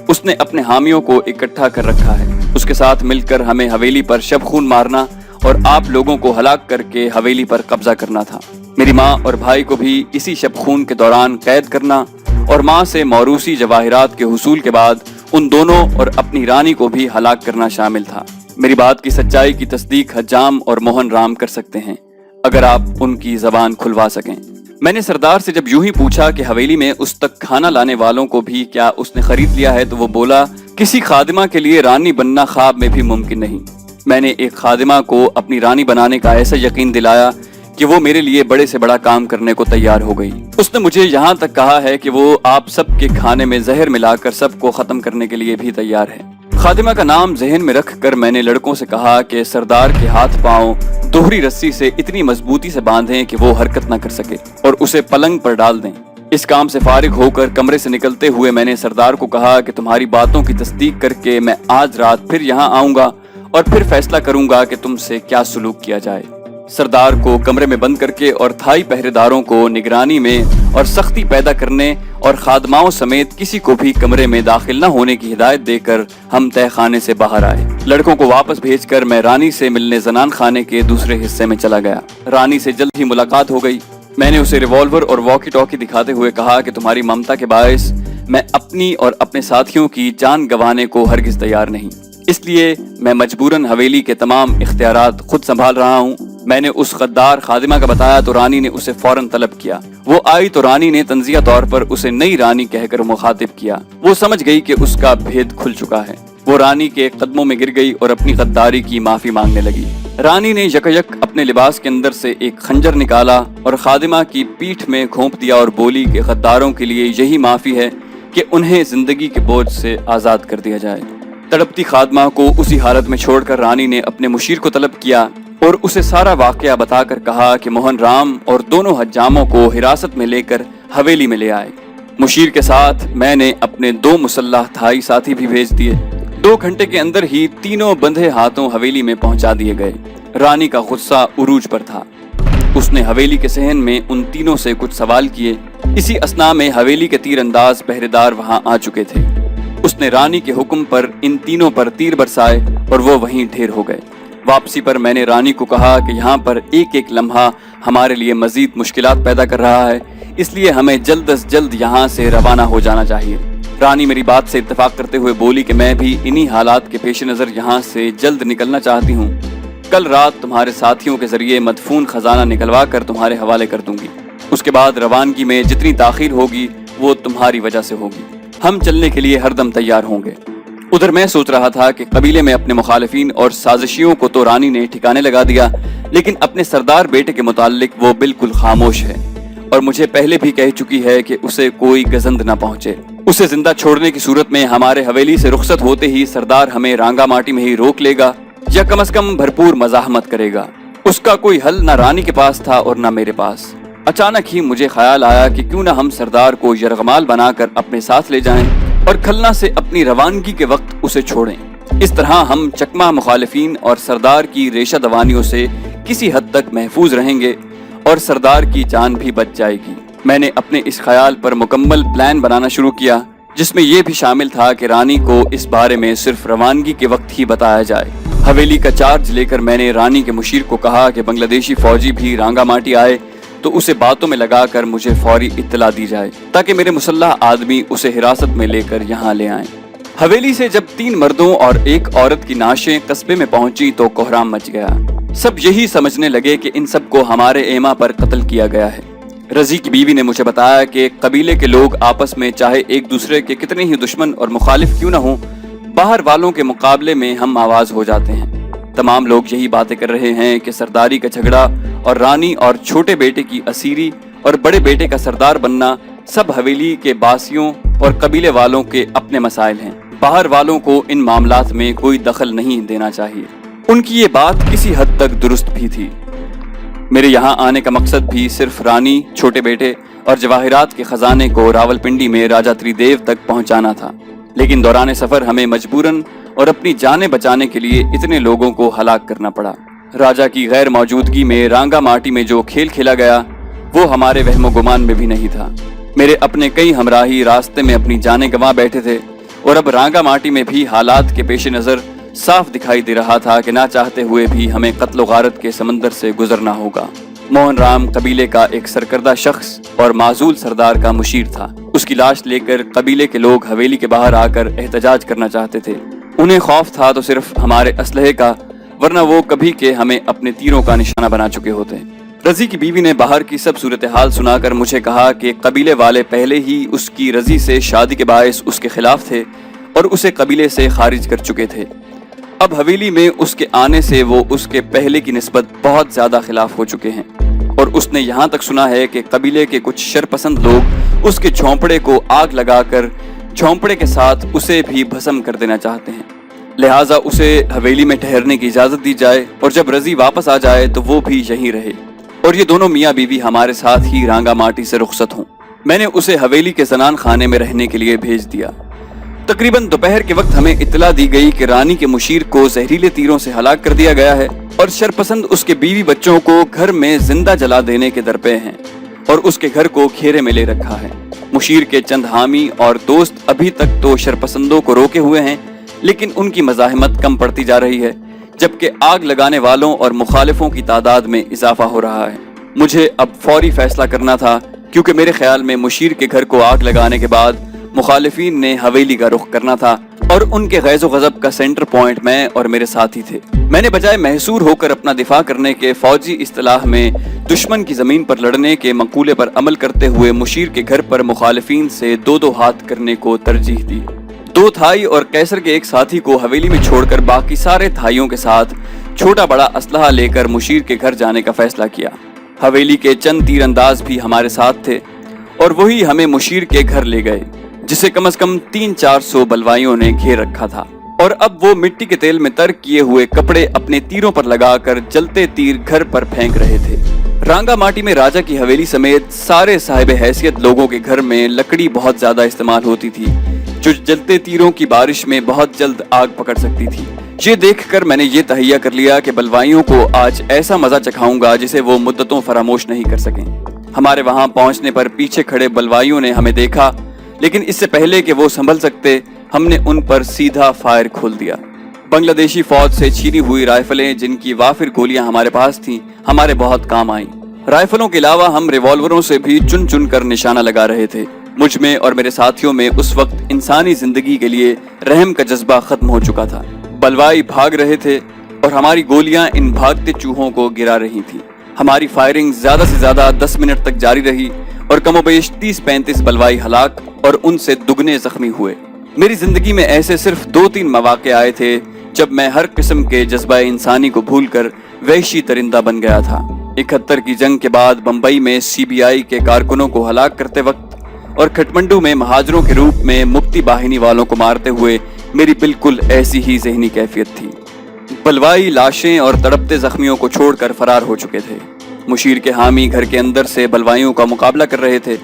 اس نے اپنے حامیوں کو اکٹھا کر رکھا ہے۔ اس کے ساتھ مل کر ہمیں حویلی پر شب خون مارنا اور آپ لوگوں کو ہلاک کر کے حویلی پر قبضہ کرنا تھا۔ میری ماں اور بھائی کو بھی اسی شب خون کے دوران قید کرنا اور ماں سے موروثی جواہرات کے حصول کے بعد ان دونوں اور اپنی رانی کو بھی ہلاک کرنا شامل تھا۔ میری بات کی سچائی کی تصدیق حجام اور موہن رام کر سکتے ہیں اگر آپ ان کی زبان کھلوا سکیں۔ میں نے سردار سے جب یوں ہی پوچھا کہ حویلی میں اس تک کھانا لانے والوں کو بھی کیا اس نے خرید لیا ہے تو وہ بولا کسی خادمہ کے لیے رانی بننا خواب میں بھی ممکن نہیں۔ میں نے ایک خادمہ کو اپنی رانی بنانے کا ایسا یقین دلایا کہ وہ میرے لیے بڑے سے بڑا کام کرنے کو تیار ہو گئی۔ اس نے مجھے یہاں تک کہا ہے کہ وہ آپ سب کے کھانے میں زہر ملا کر سب کو ختم کرنے کے لیے بھی تیار ہے۔ خادمہ کا نام ذہن میں رکھ کر میں نے لڑکوں سے کہا کہ سردار کے ہاتھ پاؤں دوہری رسی سے اتنی مضبوطی سے باندھیں کہ وہ حرکت نہ کر سکے اور اسے پلنگ پر ڈال دیں۔ اس کام سے فارغ ہو کر کمرے سے نکلتے ہوئے میں نے سردار کو کہا کہ تمہاری باتوں کی تصدیق کر کے میں آج رات پھر یہاں آؤں گا اور پھر فیصلہ کروں گا کہ تم سے کیا سلوک کیا جائے۔ سردار کو کمرے میں بند کر کے اور تھائی پہرے داروں کو نگرانی میں اور سختی پیدا کرنے اور خادماؤں سمیت کسی کو بھی کمرے میں داخل نہ ہونے کی ہدایت دے کر ہم تہہ خانے سے باہر آئے۔ لڑکوں کو واپس بھیج کر میں رانی سے ملنے زنان خانے کے دوسرے حصے میں چلا گیا۔ رانی سے جلد ہی ملاقات ہو گئی۔ میں نے اسے ریوالور اور واکی ٹاکی دکھاتے ہوئے کہا کہ تمہاری ممتا کے باعث میں اپنی اور اپنے ساتھیوں کی جان گنوانے کو ہرگز تیار نہیں، اس لیے میں مجبوراً حویلی کے تمام اختیارات خود سنبھال رہا ہوں۔ میں نے اس غدار خادمہ کا بتایا تو رانی نے اسے فوراً طلب کیا۔ وہ آئی تو رانی نے تنزیہ طور پر اسے نئی رانی کہہ کر مخاطب کیا۔ وہ سمجھ گئی کہ اس کا بھید کھل چکا ہے۔ وہ رانی کے قدموں میں گر گئی اور اپنی غداری کی معافی مانگنے لگی۔ رانی نے یکایک اپنے لباس کے اندر سے ایک خنجر نکالا اور خادمہ کی پیٹھ میں گھونپ دیا اور بولی کہ غداروں کے لیے یہی معافی ہے کہ انہیں زندگی کے بوجھ سے آزاد کر دیا جائے۔ تڑپتی خادمہ کو اسی حالت میں چھوڑ کر رانی نے اپنے مشیر کو طلب کیا اور اسے سارا واقعہ بتا کر کہا کہ موہن رام اور دونوں حجاموں کو حراست میں لے کر حویلی میں لے آئے۔ مشیر کے ساتھ میں نے اپنے 2 مسلح تھائی ساتھی بھی بھیج دیے۔ 2 گھنٹے کے اندر ہی تینوں بندھے ہاتھوں حویلی میں پہنچا دیے گئے۔ رانی کا غصہ عروج پر تھا۔ اس نے حویلی کے صحن میں ان تینوں سے کچھ سوال کیے۔ اسی اثناء میں حویلی کے تیر انداز پہرے دار وہاں آ چکے تھے۔ اس نے رانی کے حکم پر ان تینوں پر تیر برسائے اور وہ وہیں ڈھیر ہو گئے۔ واپسی پر میں نے رانی کو کہا کہ یہاں پر ایک ایک لمحہ ہمارے لیے مزید مشکلات پیدا کر رہا ہے، اس لیے ہمیں جلد از جلد یہاں سے روانہ ہو جانا چاہیے۔ رانی میری بات سے اتفاق کرتے ہوئے بولی کہ میں بھی انہی حالات کے پیش نظر یہاں سے جلد نکلنا چاہتی ہوں۔ کل رات تمہارے ساتھیوں کے ذریعے مدفون خزانہ نکلوا کر تمہارے حوالے کر دوں گی۔ اس کے بعد روانگی میں جتنی تاخیر ہوگی وہ تمہاری وجہ سے ہوگی۔ ہم چلنے کے لیے ہر دم تیار ہوں گے۔ ادھر میں سوچ رہا تھا کہ قبیلے میں اپنے مخالفین اور سازشیوں کو تو رانی نے ٹھکانے لگا دیا، لیکن اپنے سردار بیٹے کے متعلق وہ بالکل خاموش ہے اور مجھے پہلے بھی کہہ چکی ہے کہ اسے کوئی گزند نہ پہنچے۔ اسے زندہ چھوڑنے کی صورت میں ہمارے حویلی سے رخصت ہوتے ہی سردار ہمیں رانگا ماٹی میں ہی روک لے گا یا کم از کم بھرپور مزاحمت کرے گا۔ اس کا کوئی حل نہ رانی کے پاس تھا اور نہ میرے پاس۔ अचानक ही मुझे ख्याल आया कि क्यों ना हम सरदार को यरगमाल बनाकर अपने साथ ले जाएं और खलना से अपनी रवानगी के वक्त उसे छोड़ें। इस तरह हम चकमा मुखालिफिन और सरदार की रेशा दवानियों से किसी हद तक महफूज रहेंगे और सरदार की जान भी बच जाएगी। मैंने अपने इस ख्याल पर मुकम्मल प्लान बनाना शुरू किया, जिसमें यह भी शामिल था कि रानी को इस बारे में सिर्फ रवानगी के वक्त ही बताया जाए। हवेली का चार्ज लेकर मैंने रानी के मुशीर को कहा कि बांग्लादेशी फौजी भी रांगामाटी आए तो उसे बातों में लगाकर मुझे फौरी इत्तला दी जाए, ताकि मेरे मुसल्लह आदमी उसे हिरासत में लेकर यहाँ ले आएं। हवेली से जब 3 मर्दों और 1 औरत की नाशें कस्बे में पहुंची तो कोहराम मच गया। सब यही समझने लगे कि इन सबको हमारे एमा पर कत्ल किया गया है। रजी की बीवी ने मुझे बताया कि कबीले के लोग आपस में चाहे एक दूसरे के कितने ही दुश्मन और मुखालिफ क्यों न हों, बाहर वालों के मुकाबले में हम आवाज हो जाते हैं। तमाम लोग यही बातें कर रहे हैं कि सरदारी का झगड़ा और रानी और छोटे बेटे की असीरी और बड़े बेटे का सरदार बनना सब हवेली के बासियों और कबीले वालों के अपने मसाइल हैं। बाहर वालों को इन मामलात में कोई दखल नहीं देना चाहिए। उनकी ये बात किसी हद तक दुरुस्त भी थी। मेरे यहाँ आने का मकसद भी सिर्फ रानी, छोटे बेटे और जवाहिरात के खजाने को रावलपिंडी में राजा त्रिदेव तक पहुँचाना था, लेकिन दौरान सफर हमें मजबूरन और अपनी जानें बचाने के लिए इतने लोगों को हलाक करना पड़ा। राजा की गैर मौजूदगी में रांगामाटी में जो खेल खेला गया वो हमारे वहमो गुमान में भी नहीं था। मेरे अपने कई हमराही रास्ते में अपनी जानें गंवा बैठे थे और अब रांगामाटी में भी हालात के पेश नज़र साफ दिखाई दे रहा था कि ना चाहते हुए भी हमें कत्ल गारत के समंदर से गुजरना होगा। मोहन राम कबीले का एक सरकर्दा शख्स और माजूल सरदार का मुशीर था। उसकी लाश लेकर कबीले के लोग हवेली के बाहर आकर एहतजाज करना चाहते थे। उन्हें खौफ था तो सिर्फ हमारे असलहे का, वरना वो कभी के हमें अपने तीरों का निशाना बना चुके होते। रजी की बीवी ने बाहर की सब सूरत हाल सुनाकर मुझे कहा कि कबीले वाले पहले ही उसकी रजी से शादी के बायस उसके खिलाफ थे और उसे कबीले से खारिज कर चुके थे। अब हवेली में उसके आने से वो उसके पहले की निस्बत बहुत ज्यादा खिलाफ हो चुके हैं और उसने यहाँ तक सुना है कि कबीले के कुछ शरपसंद लोग उसके झोंपड़े को आग लगाकर झोंपड़े के साथ उसे भी भस्म कर देना चाहते हैं। लिहाजा उसे हवेली में ठहरने की इजाजत दी जाए और जब रजी वापस आ जाए तो वो भी यहीं रहे और ये दोनों मियाँ बीवी हमारे साथ ही रांगामाटी से रुखसत हों। मैंने उसे हवेली के जनान खाने में रहने के लिए भेज दिया। तकरीबन दोपहर के वक्त हमें इत्तला दी गई कि रानी के मुशीर को जहरीले तीरों से हलाक कर दिया गया है और शरपसंद उसके बीवी बच्चों को घर में जिंदा जला देने के दरपे हैं और उसके घर को घेरे में ले रखा है। मुशीर के चंद हामी और दोस्त अभी तक तो शरपसंदों को रोके हुए हैं, लेकिन उनकी मज़ाहिमत कम पड़ती जा रही है, जबकि आग लगाने वालों और मुखालिफों की तादाद में इजाफा हो रहा है। मुझे अब फौरी फैसला करना था, क्योंकि मेरे ख्याल में मुशीर के घर को आग लगाने के बाद मुखालिफिन ने हवेली का रुख करना था और उनके गैज़ो गज़ब का सेंटर पॉइंट मैं और मेरे साथी थे। मैंने बजाय महसूर होकर अपना दिफा करने के फौजी इस्तिलाह में दुश्मन की जमीन पर लड़ने के मकूले पर अमल करते हुए मुशीर के घर पर मुखालिफिन से 2-2 हाथ करने को तरजीह दी। 2 थाई और कैसर के एक साथी को हवेली में छोड़कर बाकी सारे थाइयों के साथ छोटा बड़ा असलहा लेकर मुशीर के घर जाने का फैसला किया। हवेली के चंद तीरंदाज भी हमारे साथ थे और वही हमें मुशीर के घर ले गए, जिसे कम से कम 300-400 बलवाइयों ने घेर रखा था और अब वो मिट्टी के तेल में तर किए हुए कपड़े अपने तीरों पर लगाकर जलते तीर घर पर फेंक रहे थे। रांगामाटी में राजा की हवेली समेत सारे साहिब हैसियत लोगों के घर में लकड़ी बहुत ज्यादा इस्तेमाल होती थी, जो जलते तीरों की बारिश में बहुत जल्द आग पकड़ सकती थी। ये देखकर मैंने ये तहैया कर लिया कि बलवाइयों को आज ऐसा मजा चखाऊंगा जिसे वो मुद्दतों फरामोश नहीं कर सकें। हमारे वहां पहुंचने पर पीछे खड़े बलवाइयों ने हमें देखा, लेकिन इससे पहले कि वो संभल सकते, हमने उन पर सीधा फायर खोल दिया। बांग्लादेशी फौज से छीनी हुई राइफलें, जिनकी वाफिर गोलियां हमारे पास थीं, हमारे बहुत काम आईं। राइफलों के अलावा हम रिवॉल्वरों से भी चुन चुन कर निशाना लगा रहे थे। मुझ में और मेरे साथियों में उस वक्त इंसानी जिंदगी के लिए रहम का जज्बा खत्म हो चुका था। बलवाई भाग रहे थे और हमारी गोलियां इन भागते चूहों को गिरा रही थी। हमारी फायरिंग ज्यादा से ज्यादा 10 मिनट तक जारी रही और कमोबेश 30-35 बलवाई हलाक और उनसे दुगने जख्मी हुए। मेरी जिंदगी में ऐसे सिर्फ 2-3 मौके आए थे जब मैं हर किस्म के जज्बा इंसानी को भूलकर वहशी तरिंदा बन गया था। 71 की जंग के बाद बंबई में CBI के कारकुनों को हलाक करते वक्त और खटमंडू में महाजरों के रूप में मुक्ति बाहिनी वालों को मारते हुए मेरी बिल्कुल ऐसी ही ज़हनी कैफियत थी। बलवाई लाशें और तड़पते जख्मियों को छोड़कर फरार हो चुके थे। مشیر کے حامی گھر کے اندر سے بلوائیوں کا مقابلہ کر رہے تھے۔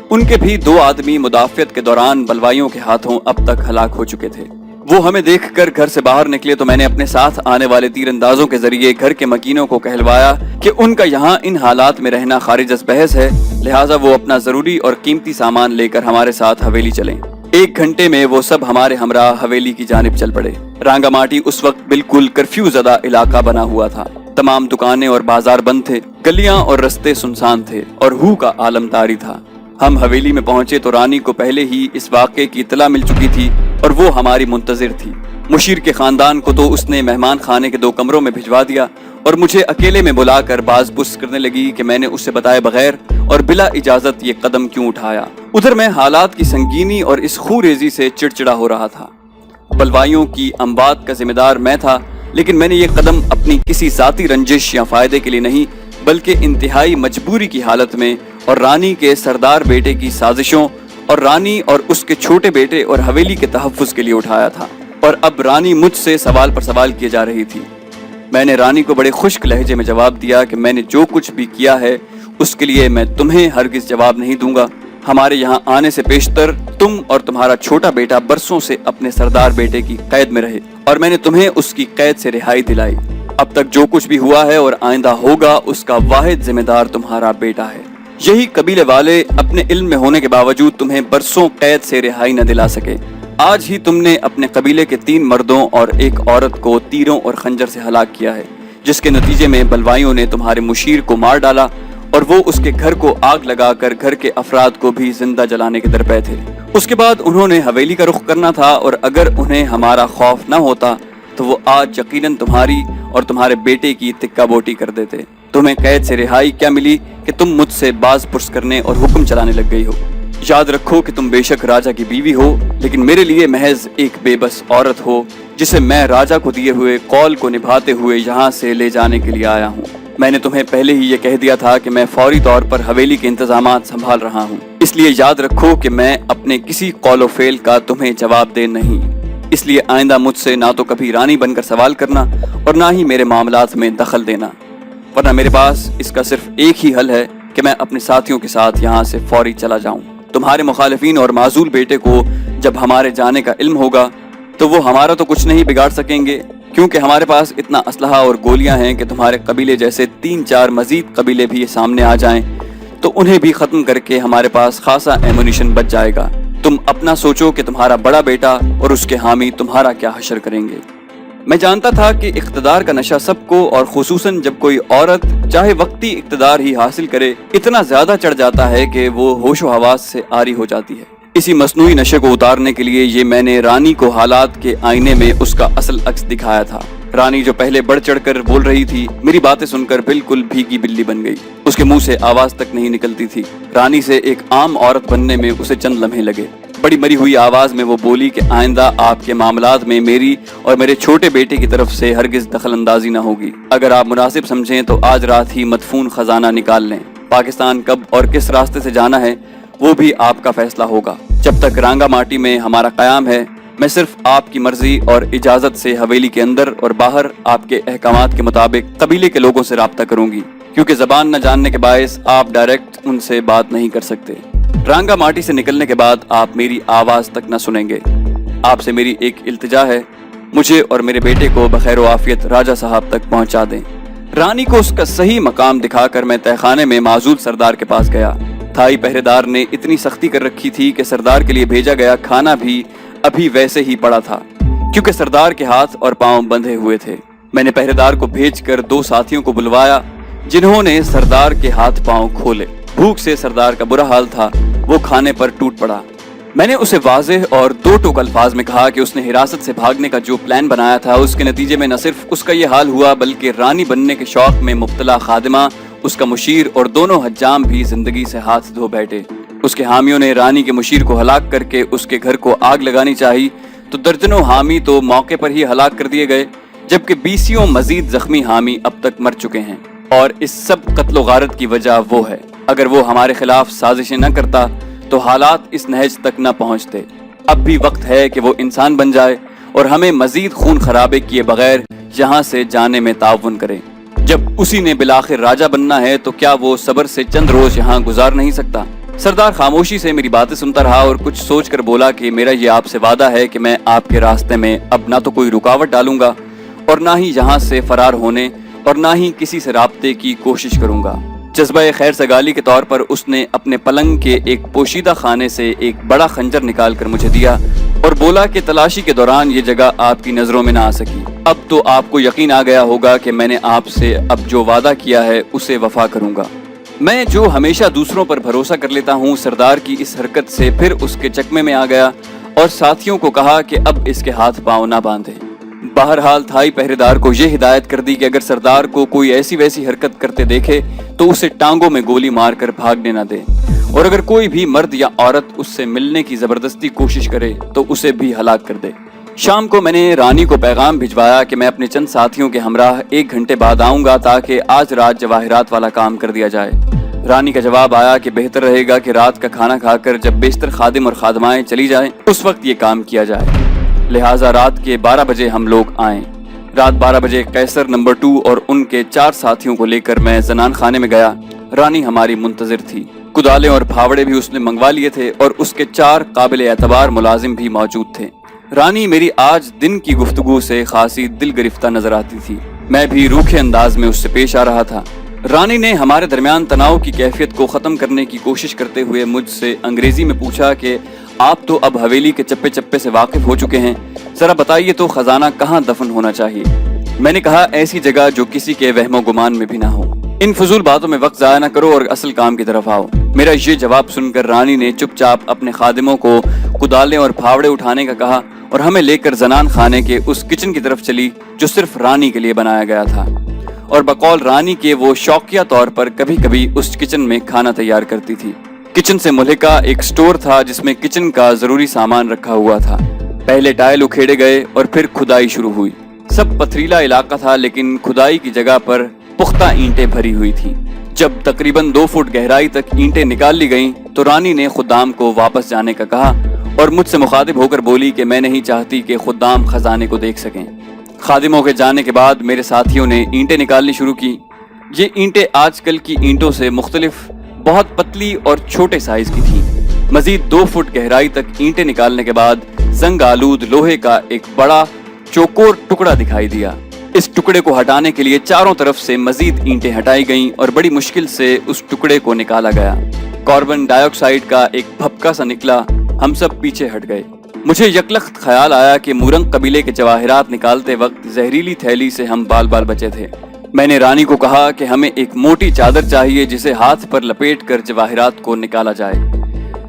ان کے بھی 2 آدمی مدافعت کے دوران بلوائیوں کے ہاتھوں اب تک ہلاک ہو چکے تھے۔ وہ ہمیں دیکھ کر گھر سے باہر نکلے تو میں نے اپنے ساتھ آنے والے تیر اندازوں کے ذریعے گھر کے مکینوں کو کہلوایا کہ ان کا یہاں ان حالات میں رہنا خارج از بحث ہے، لہٰذا وہ اپنا ضروری اور قیمتی سامان لے کر ہمارے ساتھ حویلی چلیں۔ 1 گھنٹے میں وہ سب ہمارے ہمراہ حویلی کی جانب چل پڑے۔ رانگا ماٹی اس وقت بالکل کرفیو زدہ علاقہ بنا ہوا تھا۔ تمام دکانیں اور بازار بند تھے، گلیاں اور رستے سنسان تھے اور ہو کا عالم طاری تھا۔ ہم حویلی میں پہنچے تو رانی کو پہلے ہی اس واقعے کی اطلاع مل چکی تھی اور وہ ہماری منتظر تھی۔ مشیر کے خاندان کو تو اس نے مہمان خانے کے 2 کمروں میں بھجوا دیا اور مجھے اکیلے میں بلا کر باز پرس کرنے لگی کہ میں نے اسے بتائے بغیر اور بلا اجازت یہ قدم کیوں اٹھایا۔ ادھر میں حالات کی سنگینی اور اس خوریزی سے چڑچڑا ہو رہا تھا۔ بلوائیوں کی اموات کا ذمہ دار میں تھا، لیکن میں نے یہ قدم اپنی کسی ذاتی رنجش یا فائدے کے لیے نہیں بلکہ انتہائی مجبوری کی حالت میں اور رانی کے سردار بیٹے کی سازشوں اور رانی اور اس کے چھوٹے بیٹے اور حویلی کے تحفظ کے لیے اٹھایا تھا۔ اور اب رانی مجھ سے سوال پر سوال کیے جا رہی تھی۔ میں نے رانی کو بڑے خشک لہجے میں جواب دیا کہ میں نے جو کچھ بھی کیا ہے اس کے لیے میں تمہیں ہرگز جواب نہیں دوں گا۔ ہمارے یہاں آنے سے پیشتر تم اور تمہارا چھوٹا بیٹا برسوں سے اپنے سردار بیٹے کی قید میں رہے اور میں نے تمہیں اس کی قید سے رہائی دلائی۔ اب تک جو کچھ بھی ہوا ہے اور آئندہ ہوگا اس کا واحد ذمہ دار تمہارا بیٹا ہے۔ یہی قبیلے والے اپنے علم میں ہونے کے باوجود تمہیں برسوں قید سے رہائی نہ دلا سکے۔ آج ہی تم نے اپنے قبیلے کے 3 مردوں اور 1 عورت کو تیروں اور خنجر سے ہلاک کیا ہے، جس کے نتیجے میں بلوائیوں نے تمہارے مشیر کو مار ڈالا اور وہ اس کے گھر کو آگ لگا کر گھر کے افراد کو بھی زندہ جلانے کے درپے تھے۔ اس کے بعد انہوں نے حویلی کا رخ کرنا تھا اور اگر انہیں ہمارا خوف نہ ہوتا تو وہ آج یقیناً تمہاری اور تمہارے بیٹے کی تکہ بوٹی کر دیتے۔ تمہیں قید سے رہائی کیا ملی کہ تم مجھ سے باز پرس کرنے اور حکم چلانے لگ گئی ہو؟ یاد رکھو کہ تم بے شک راجا کی بیوی ہو، لیکن میرے لیے محض ایک بے بس عورت ہو جسے میں راجا کو دیے ہوئے قول کو نبھاتے ہوئے یہاں سے لے جانے کے لیے آیا ہوں۔ میں نے تمہیں پہلے ہی یہ کہہ دیا تھا کہ میں فوری طور پر حویلی کے انتظامات سنبھال رہا ہوں، اس لیے یاد رکھو کہ میں اپنے کسی قول و فعل کا تمہیں جواب دے نہیں۔ اس لیے آئندہ مجھ سے نہ تو کبھی رانی بن کر سوال کرنا اور نہ ہی میرے معاملات میں دخل دینا، ورنہ میرے پاس اس کا صرف ایک ہی حل ہے کہ میں اپنے ساتھیوں کے ساتھ یہاں سے فوری چلا جاؤں۔ تمہارے مخالفین اور معزول بیٹے کو جب ہمارے جانے کا علم ہوگا تو وہ ہمارا تو کچھ نہیں بگاڑ سکیں گے، کیونکہ ہمارے پاس اتنا اسلحہ اور گولیاں ہیں کہ تمہارے قبیلے جیسے 3-4 مزید قبیلے بھی سامنے آ جائیں تو انہیں بھی ختم کر کے ہمارے پاس خاصا ایمونیشن بچ جائے گا۔ تم اپنا سوچو کہ تمہارا بڑا بیٹا اور اس کے حامی تمہارا کیا حشر کریں گے۔ میں جانتا تھا کہ اقتدار کا نشہ سب کو اور خصوصاً جب کوئی عورت چاہے وقتی اقتدار ہی حاصل کرے اتنا زیادہ چڑھ جاتا ہے کہ وہ ہوش و حواس سے عاری ہو جاتی ہے۔ اسی مصنوعی نشے کو اتارنے کے لیے یہ میں نے رانی کو حالات کے آئینے میں اس کا اصل عکس دکھایا تھا۔ رانی جو پہلے بڑھ چڑھ کر بول رہی تھی میری باتیں سن کر بالکل بھیگی بلی بن گئی، اس کے منہ سے آواز تک نہیں نکلتی تھی۔ رانی سے ایک عام عورت بننے میں اسے چند لمحے لگے۔ بڑی مری ہوئی آواز میں وہ بولی کہ آئندہ آپ کے معاملات میں میری اور میرے چھوٹے بیٹے کی طرف سے ہرگز دخل اندازی نہ ہوگی۔ اگر آپ مناسب سمجھیں تو آج رات ہی مدفون خزانہ نکال لیں۔ پاکستان کب اور کس راستے سے جانا ہے وہ بھی آپ کا فیصلہ ہوگا۔ جب تک رانگا ماٹی میں ہمارا قیام ہے میں صرف آپ کی مرضی اور اجازت سے حویلی کے اندر اور باہر آپ کے احکامات کے مطابق قبیلے کے لوگوں سے رابطہ کروں گی، کیونکہ زبان نہ جاننے کے باعث آپ ڈائریکٹ ان سے بات نہیں کر سکتے۔ رانگا ماٹی سے نکلنے کے بعد آپ میری آواز تک نہ سنیں گے۔ آپ سے میری ایک التجا ہے، مجھے اور میرے بیٹے کو بخیر و عافیت راجا صاحب تک پہنچا دیں۔ رانی کو اس کا صحیح مقام دکھا کر میں تہہ خانے میں معزول سردار کے پاس گیا۔ تھائی پہرے دار نے اتنی سختی کر رکھی تھی کہ سردار کے لیے بھیجا گیا کھانا بھی ابھی ویسے ہی پڑا تھا، کیونکہ سردار کے ہاتھ اور پاؤں بندھے ہوئے تھے۔ میں نے پہرے دار کو بھیج کر 2 ساتھیوں کو بلوایا جنہوں نے سردار کے ہاتھ پاؤں کھولے۔ بھوک سے سردار کا برا حال تھا، وہ کھانے پر ٹوٹ پڑا۔ میں نے اسے واضح اور 2 ٹوک الفاظ میں کہا کہ اس نے حراست سے بھاگنے کا جو پلان بنایا تھا اس کے نتیجے میں نہ صرف اس کا یہ حال ہوا بلکہ رانی بننے کے شوق میں مبتلا خادمہ، اس کا مشیر اور دونوں حجام بھی زندگی سے ہاتھ دھو بیٹھے۔ اس کے حامیوں نے رانی کے مشیر کو ہلاک کر کے اس کے گھر کو آگ لگانی چاہی تو درجنوں حامی تو موقع پر ہی ہلاک کر دیے گئے، جبکہ 20 مزید زخمی حامی اب تک مر چکے ہیں۔ اور اس سب قتل و غارت کی وجہ وہ ہے۔ اگر وہ ہمارے خلاف سازشیں نہ کرتا تو حالات اس نہج تک نہ پہنچتے۔ اب بھی وقت ہے کہ وہ انسان بن جائے اور ہمیں مزید خون خرابے کیے بغیر یہاں سے جانے میں تعاون کرے۔ जब उसी ने बिलाखिर राजा बनना है तो क्या वो सब्र से चंद रोज यहाँ गुजार नहीं सकता? सरदार खामोशी से मेरी बातें सुनता रहा और कुछ सोचकर बोला कि मेरा ये आपसे वादा है कि मैं आपके रास्ते में अब ना तो कोई रुकावट डालूंगा और ना ही यहाँ से फरार होने और ना ही किसी से राब्ते की कोशिश करूंगा। जज्बा खैर सगाली के तौर पर उसने अपने पलंग के एक पोशीदा खाने से एक बड़ा खंजर निकाल कर मुझे दिया और बोला कि तलाशी के दौरान ये जगह आपकी नजरों में ना आ सकी। अब तो आपको यकीन आ गया होगा कि मैंने आपसे अब जो वादा किया है उसे वफा करूंगा। मैं जो हमेशा दूसरों पर भरोसा कर लेता हूँ, सरदार की इस हरकत से फिर उसके चकमे में आ गया और साथियों को कहा कि अब इसके हाथ पांव ना बांधे। बहरहाल थाई पहरेदार को यह हिदायत कर दी कि अगर सरदार को कोई ऐसी वैसी हरकत करते देखे तो उसे टांगों में गोली मारकर भागने न दे और अगर कोई भी मर्द या औरत उससे मिलने की जबरदस्ती कोशिश करे तो उसे भी हलाक कर दे। शाम को मैंने रानी को पैगाम भिजवाया कि मैं अपने चंद साथियों के हमराह 1 घंटे बाद आऊंगा ताकि आज रात जवाहिरात वाला काम कर दिया जाए। रानी का जवाब आया कि बेहतर रहेगा कि रात का खाना खाकर जब बेशतर खादिम और खादमाएं चली जाएं उस वक्त ये काम किया जाए। लिहाजा रात के 12 बजे हम लोग आए। रात 12 बजे कैसर नंबर 2 और उनके 4 साथियों को लेकर मैं जनान खाने में गया। रानी हमारी मुंतजिर थी। कुदाले और फावड़े भी उसने मंगवा लिए थे और उसके 4 काबिल एतबार मुलाजिम भी मौजूद थे। रानी मेरी आज दिन की गुफ्तगू से खासी दिल गिरफ्ता नजर आती थी। मैं भी रूखे अंदाज में उससे पेश आ रहा था। रानी ने हमारे दरमियान तनाव की कैफियत को खत्म करने की कोशिश करते हुए मुझसे अंग्रेजी में पूछा कि आप तो अब हवेली के चप्पे चप्पे से वाकिफ हो चुके हैं, जरा बताइए तो खजाना कहाँ दफन होना चाहिए। मैंने कहा ऐसी जगह जो किसी के वहमो गुमान में भी ना हो। इन फजूल बातों में वक्त जाया ना करो और असल काम की तरफ आओ। मेरा ये जवाब सुनकर रानी ने चुपचाप अपने खादिमों को कुदाले और फावड़े उठाने का कहा और हमें लेकर जनान खाने के उस किचन की तरफ चली जो सिर्फ रानी के लिए बनाया गया था और बकौल रानी के वो शौकिया तौर पर कभी कभी उस किचन में खाना तैयार करती थी। किचन से मुल्हिका एक स्टोर था जिसमें किचन का जरूरी सामान रखा हुआ था। पहले टाइल उखेड़े गए और फिर खुदाई शुरू हुई। सब पथरीला इलाका था लेकिन खुदाई की जगह पर पुख्ता ईंटें भरी हुई थी। जब तकरीबन 2 फुट गहराई तक ईंटें निकाल ली गईं तो रानी ने खुदाम को वापस जाने का कहा और मुझसे मुखातिब होकर बोली कि मैं नहीं चाहती कि खुदाम खजाने को देख सकें। खादिमों के जाने के बाद मेरे साथियों ने ईंटें निकालनी शुरू की। ये ईंटें आजकल की ईंटों से मुख्तलिफ बहुत पतली और छोटे साइज की थी। मजीद 2 फुट गहराई तक ईंटें निकालने के बाद जंग आलूद लोहे का एक बड़ा चौकोर टुकड़ा दिखाई दिया। इस टुकड़े को हटाने के लिए चारों तरफ से मजीद ईंटें हटाई गईं और बड़ी मुश्किल से उस टुकड़े को निकाला गया। कार्बन डाइऑक्साइड का एक भपका सा निकला। हम सब पीछे हट गए। मुझे यकलख्त ख्याल आया कि मूरंग कबीले के जवाहिरात निकालते वक्त जहरीली थैली से हम बाल बाल बचे थे। मैंने रानी को कहा कि हमें एक मोटी चादर चाहिए जिसे हाथ पर लपेट कर जवाहिरात को निकाला जाए।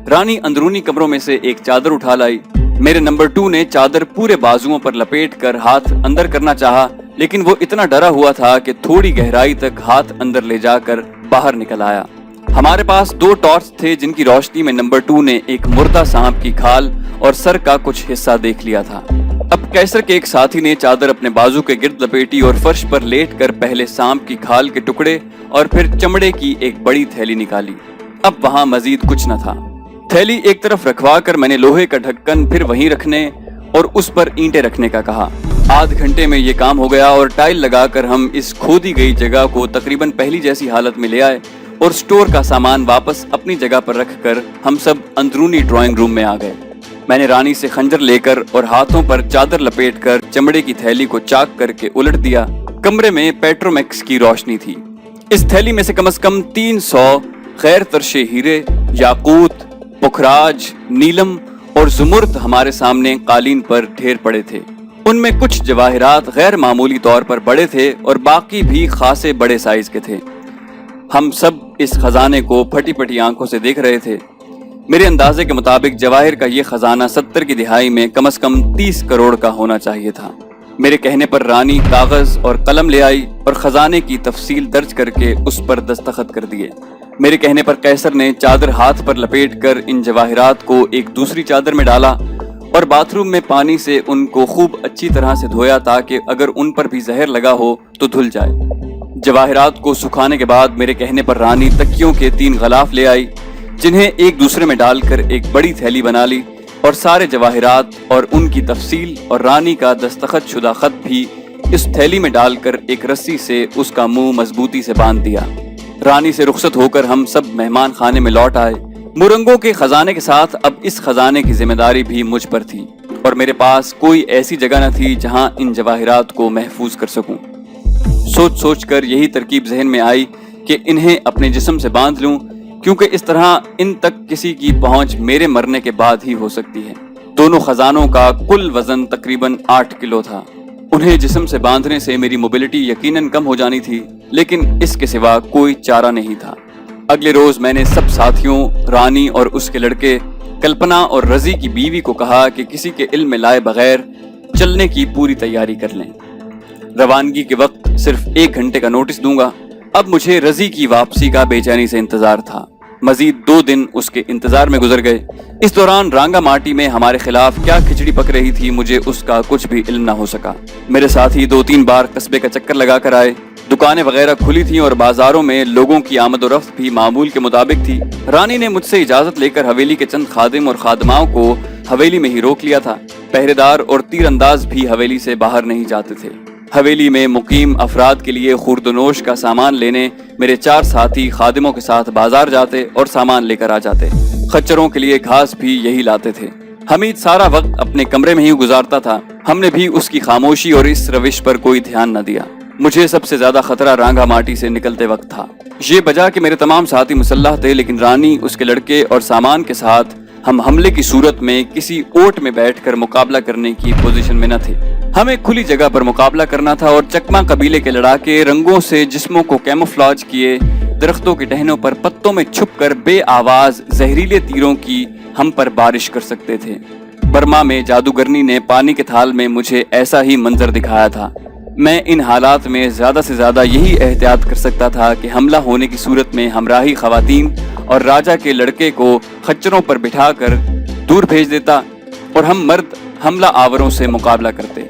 रानी अंदरूनी कमरों में से एक चादर उठा लाई। मेरे नंबर 2 ने चादर पूरे बाजुओं पर लपेट कर हाथ अंदर करना चाहा लेकिन वो इतना डरा हुआ था कि थोड़ी गहराई तक हाथ अंदर ले जाकर बाहर निकल आया। हमारे पास 2 टॉर्च थे जिनकी रोशनी में नंबर 2 ने एक मुर्दा सांप की खाल और सर का कुछ हिस्सा देख लिया था। अब कैसर के एक साथी ने चादर अपने बाजू के गिर्द लपेटी और फर्श पर लेट कर पहले सांप की खाल के टुकड़े और फिर चमड़े की एक बड़ी थैली निकाली। अब वहां मजीद कुछ न था। थैली एक तरफ रखवा कर मैंने लोहे का ढक्कन फिर वहीं रखने और उस पर ईंटें रखने का कहा। आध घंटे में ये काम हो गया और टाइल लगाकर हम इस खोदी गई जगह को तकरीबन पहली जैसी हालत में ले आए और स्टोर का सामान वापस अपनी जगह पर रखकर हम सब अंदरूनी ड्राइंग रूम में आ गए। मैंने रानी से खंजर लेकर और हाथों पर चादर लपेटकर चमड़े की थैली को चाक करके उलट दिया। कमरे में पेट्रोमैक्स की रोशनी थी। इस थैली में से कम 300 गैर तरशे हीरे, याकूत, पुखराज, नीलम और जुमुर्द हमारे सामने कालीन पर ढेर पड़े थे। उनमें कुछ जवाहिरात गैर मामूली तौर पर बड़े थे और बाकी भी खासे बड़े साइज के थे। हम सब इस खजाने को फटी फटी आंखों से देख रहे थे। मेरे अंदाजे के मुताबिक जवाहिर का ये खजाना 70 की दिहाई में कम से कम 30 करोड़ का होना चाहिए था। मेरे कहने पर रानी कागज और कलम ले आई और खजाने की तफसील दर्ज करके उस पर दस्तखत कर दिए। मेरे कहने पर कैसर ने चादर हाथ पर लपेट कर इन जवाहिरात को एक दूसरी चादर में डाला और बाथरूम में पानी से उनको खूब अच्छी तरह से धोया ताकि अगर उन पर भी जहर लगा हो तो धुल जाए। जवाहिरात को सुखाने के बाद मेरे कहने पर रानी तकियों के 3 गलाफ ले आई जिन्हें एक दूसरे में डालकर एक बड़ी थैली बना ली और सारे जवाहिरात और उनकी तफसील और रानी का दस्तखत शुदा खत भी इस थैली में डालकर एक रस्सी से उसका मुंह मजबूती से बांध दिया। रानी से रुखसत होकर हम सब मेहमान खाने में लौट आए। मुरंगों के खजाने के साथ अब इस खजाने की जिम्मेदारी भी मुझ पर थी और मेरे पास कोई ऐसी जगह न थी जहां इन जवाहिरात को महफूज कर सकूं। सोच सोच कर यही तरकीब जहन में आई कि इन्हें अपने जिस्म से बांध लूं, क्योंकि इस तरह इन तक किसी की पहुंच मेरे मरने के बाद ही हो सकती है। दोनों खजानों का कुल वजन तकरीबन 8 किलो था। उन्हें जिस्म से बांधने से मेरी मोबिलिटी यकीनन कम हो जानी थी, लेकिन इसके सिवा कोई चारा नहीं था। अगले रोज मैंने सब साथियों, रानी और उसके लड़के, कल्पना और रजी की बीवी को कहा कि किसी के इल्म में लाए बगैर चलने की पूरी तैयारी कर लें। रवानगी के वक्त सिर्फ 1 घंटे का नोटिस दूंगा। अब मुझे रजी की वापसी का बेचैनी से इंतजार था। मजीद 2 दिन उसके इंतजार में गुजर गए। इस दौरान रांगा माटी में हमारे खिलाफ क्या खिचड़ी पक रही थी, मुझे उसका कुछ भी इल्म न हो सका। मेरे साथी 2-3 बार कस्बे का चक्कर लगा कर आए। दुकानें वगैरह खुली थीं और बाजारों में लोगों की आमद और रफ्त भी मामूल के मुताबिक थी। रानी ने मुझसे इजाजत लेकर हवेली के चंद खादिम और खादमाओं को हवेली में ही रोक लिया था। पहरेदार और तीरंदाज भी हवेली से बाहर नहीं जाते थे। हवेली में मुकीम अफराद के लिए खुर्दनोश का सामान लेने मेरे 4 साथी खादिमों के साथ बाजार जाते और सामान लेकर आ जाते। खच्चरों के लिए घास भी यही लाते थे। हमीद सारा वक्त अपने कमरे में ही गुजारता था। हमने भी उसकी खामोशी और इस रविश पर कोई ध्यान न दिया। मुझे सबसे ज्यादा खतरा रांगा माटी से निकलते वक्त था। ये बजा कि मेरे तमाम साथी मुसल्लह थे, लेकिन रानी, उसके लड़के और सामान के साथ हम हमले की सूरत में किसी ओट में बैठकर मुकाबला करने की पोजीशन में न थे। हमें खुली जगह पर मुकाबला करना था और चकमा कबीले के लड़ाके रंगों से जिस्मों को कैमोफ्लाज किए दरख्तों के टहनों पर पत्तों में छुपकर बे आवाज जहरीले तीरों की हम पर बारिश कर सकते थे। बर्मा में जादूगरनी ने पानी के थाल में मुझे ऐसा ही मंजर दिखाया था। मैं इन हालात में ज्यादा से ज्यादा यही एहतियात कर सकता था कि हमला होने की सूरत में हमराही खवातीन और राजा के लड़के को खच्चरों पर बिठाकर दूर भेज देता और हम मर्द हमला आवरों से मुकाबला करते।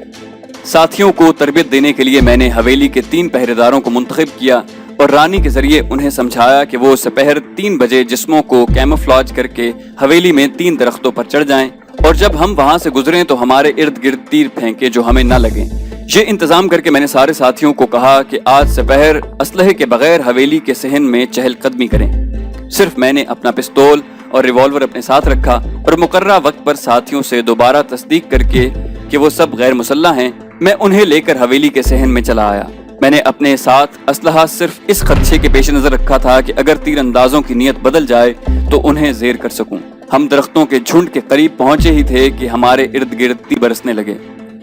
साथियों को तरबियत देने के लिए मैंने हवेली के 3 पहरेदारों को मुंतखब किया और रानी के जरिए उन्हें समझाया कि वो सपहर 3 बजे जिस्मों को कैमोफ्लाज करके हवेली में 3 दरख्तों पर चढ़ जाएं और जब हम वहां से गुजरें तो हमारे इर्द गिर्द तीर फेंके जो हमें न लगे। ये इंतजाम करके मैंने सारे साथियों को कहा कि आज सपहर असलहे के बगैर हवेली के सहन में चहलकदमी करें। सिर्फ मैंने अपना पिस्तौल और रिवॉल्वर अपने साथ रखा और मुकर्रा वक्त पर साथियों से दोबारा तस्दीक करके कि वो सब गैर मुसल्लह हैं, मैं उन्हें लेकर हवेली के सहन में चला आया। मैंने अपने साथ असलहा सिर्फ इस खदशे के पेश नजर रखा था कि अगर तीरंदाजों की नीयत बदल जाए तो उन्हें जेर कर सकूं। हम दरख्तों के झुंड के करीब पहुंचे ही थे कि हमारे इर्द गिर्द तीर बरसने लगे।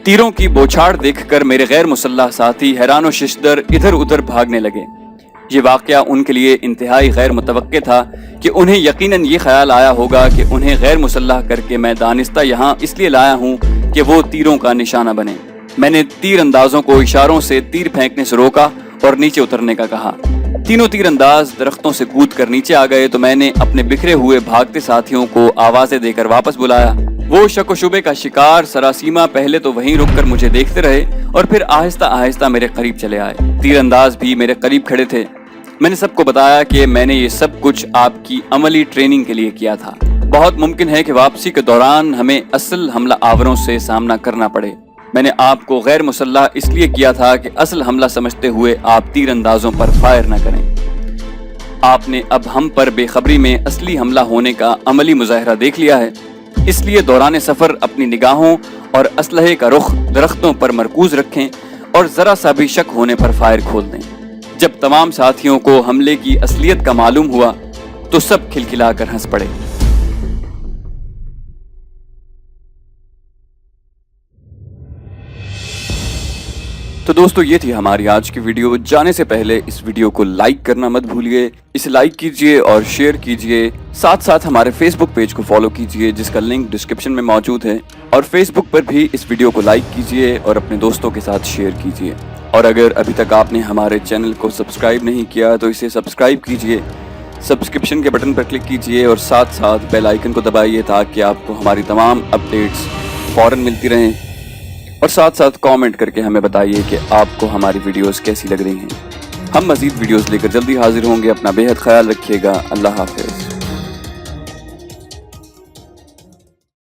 तीरों की बौछार देखकर मेरे गैर मुसल्लह साथी हैरान और शिश्दर इधर उधर भागने लगे। ये वाकया उनके लिए इंतहाई गैर मुतवक्के था कि उन्हें यकीनन ये ख्याल आया होगा कि उन्हें गैर मुसल्लह करके मैं दानिस्ता यहाँ इसलिए लाया हूँ कि वो तीरों का निशाना बने। मैंने तीर अंदाजों को इशारों से तीर फेंकने से रोका और नीचे उतरने का कहा। तीनों तीरंदाज दरख्तों से कूद कर नीचे आ गए तो मैंने अपने बिखरे हुए भागते साथियों को आवाजें देकर वापस बुलाया। वो शक व शुबे का शिकार सरासीमा पहले तो वहीं रुककर मुझे देखते रहे और फिर आहिस्ता आहिस्ता मेरे करीब चले आए। तीरंदाज भी मेरे करीब खड़े थे। मैंने सबको बताया कि मैंने ये सब कुछ आपकी अमली ट्रेनिंग के लिए किया था। बहुत मुमकिन है कि वापसी के दौरान हमें असल हमला आवरों से सामना करना पड़े। मैंने आपको गैर मुसल्लह इसलिए किया था कि असल हमला समझते हुए आप तीरंदाजों पर फायर न करें। आपने अब हम पर बेखबरी में असली हमला होने का अमली मुजाहरा देख लिया है, इसलिए दौरान सफर अपनी निगाहों और असलहे का रुख दरख्तों पर मरकूज रखें और जरा सा भी शक होने पर फायर खोल दें। जब तमाम साथियों को हमले की असलियत का मालूम हुआ तो सब खिलखिलाकर हंस पड़े। तो दोस्तों ये थी हमारी आज की वीडियो। जाने से पहले इस वीडियो को लाइक करना मत भूलिए। इसे लाइक कीजिए और शेयर कीजिए। साथ साथ हमारे फेसबुक पेज को फॉलो कीजिए जिसका लिंक डिस्क्रिप्शन में मौजूद है, और फेसबुक पर भी इस वीडियो को लाइक कीजिए और अपने दोस्तों के साथ शेयर कीजिए। और अगर अभी तक आपने हमारे चैनल को सब्सक्राइब नहीं किया तो इसे सब्सक्राइब कीजिए, सब्सक्रिप्शन के बटन पर क्लिक कीजिए और साथ साथ बेल आइकन को दबाइए ताकि आपको हमारी तमाम अपडेट्स फौरन मिलती रहें। और साथ साथ कमेंट करके हमें बताइए कि आपको हमारी वीडियोस कैसी लग रही हैं। हम मज़ीद वीडियोस लेकर जल्दी हाजिर होंगे। अपना बेहद ख्याल रखिएगा। अल्लाह हाफ़िज़।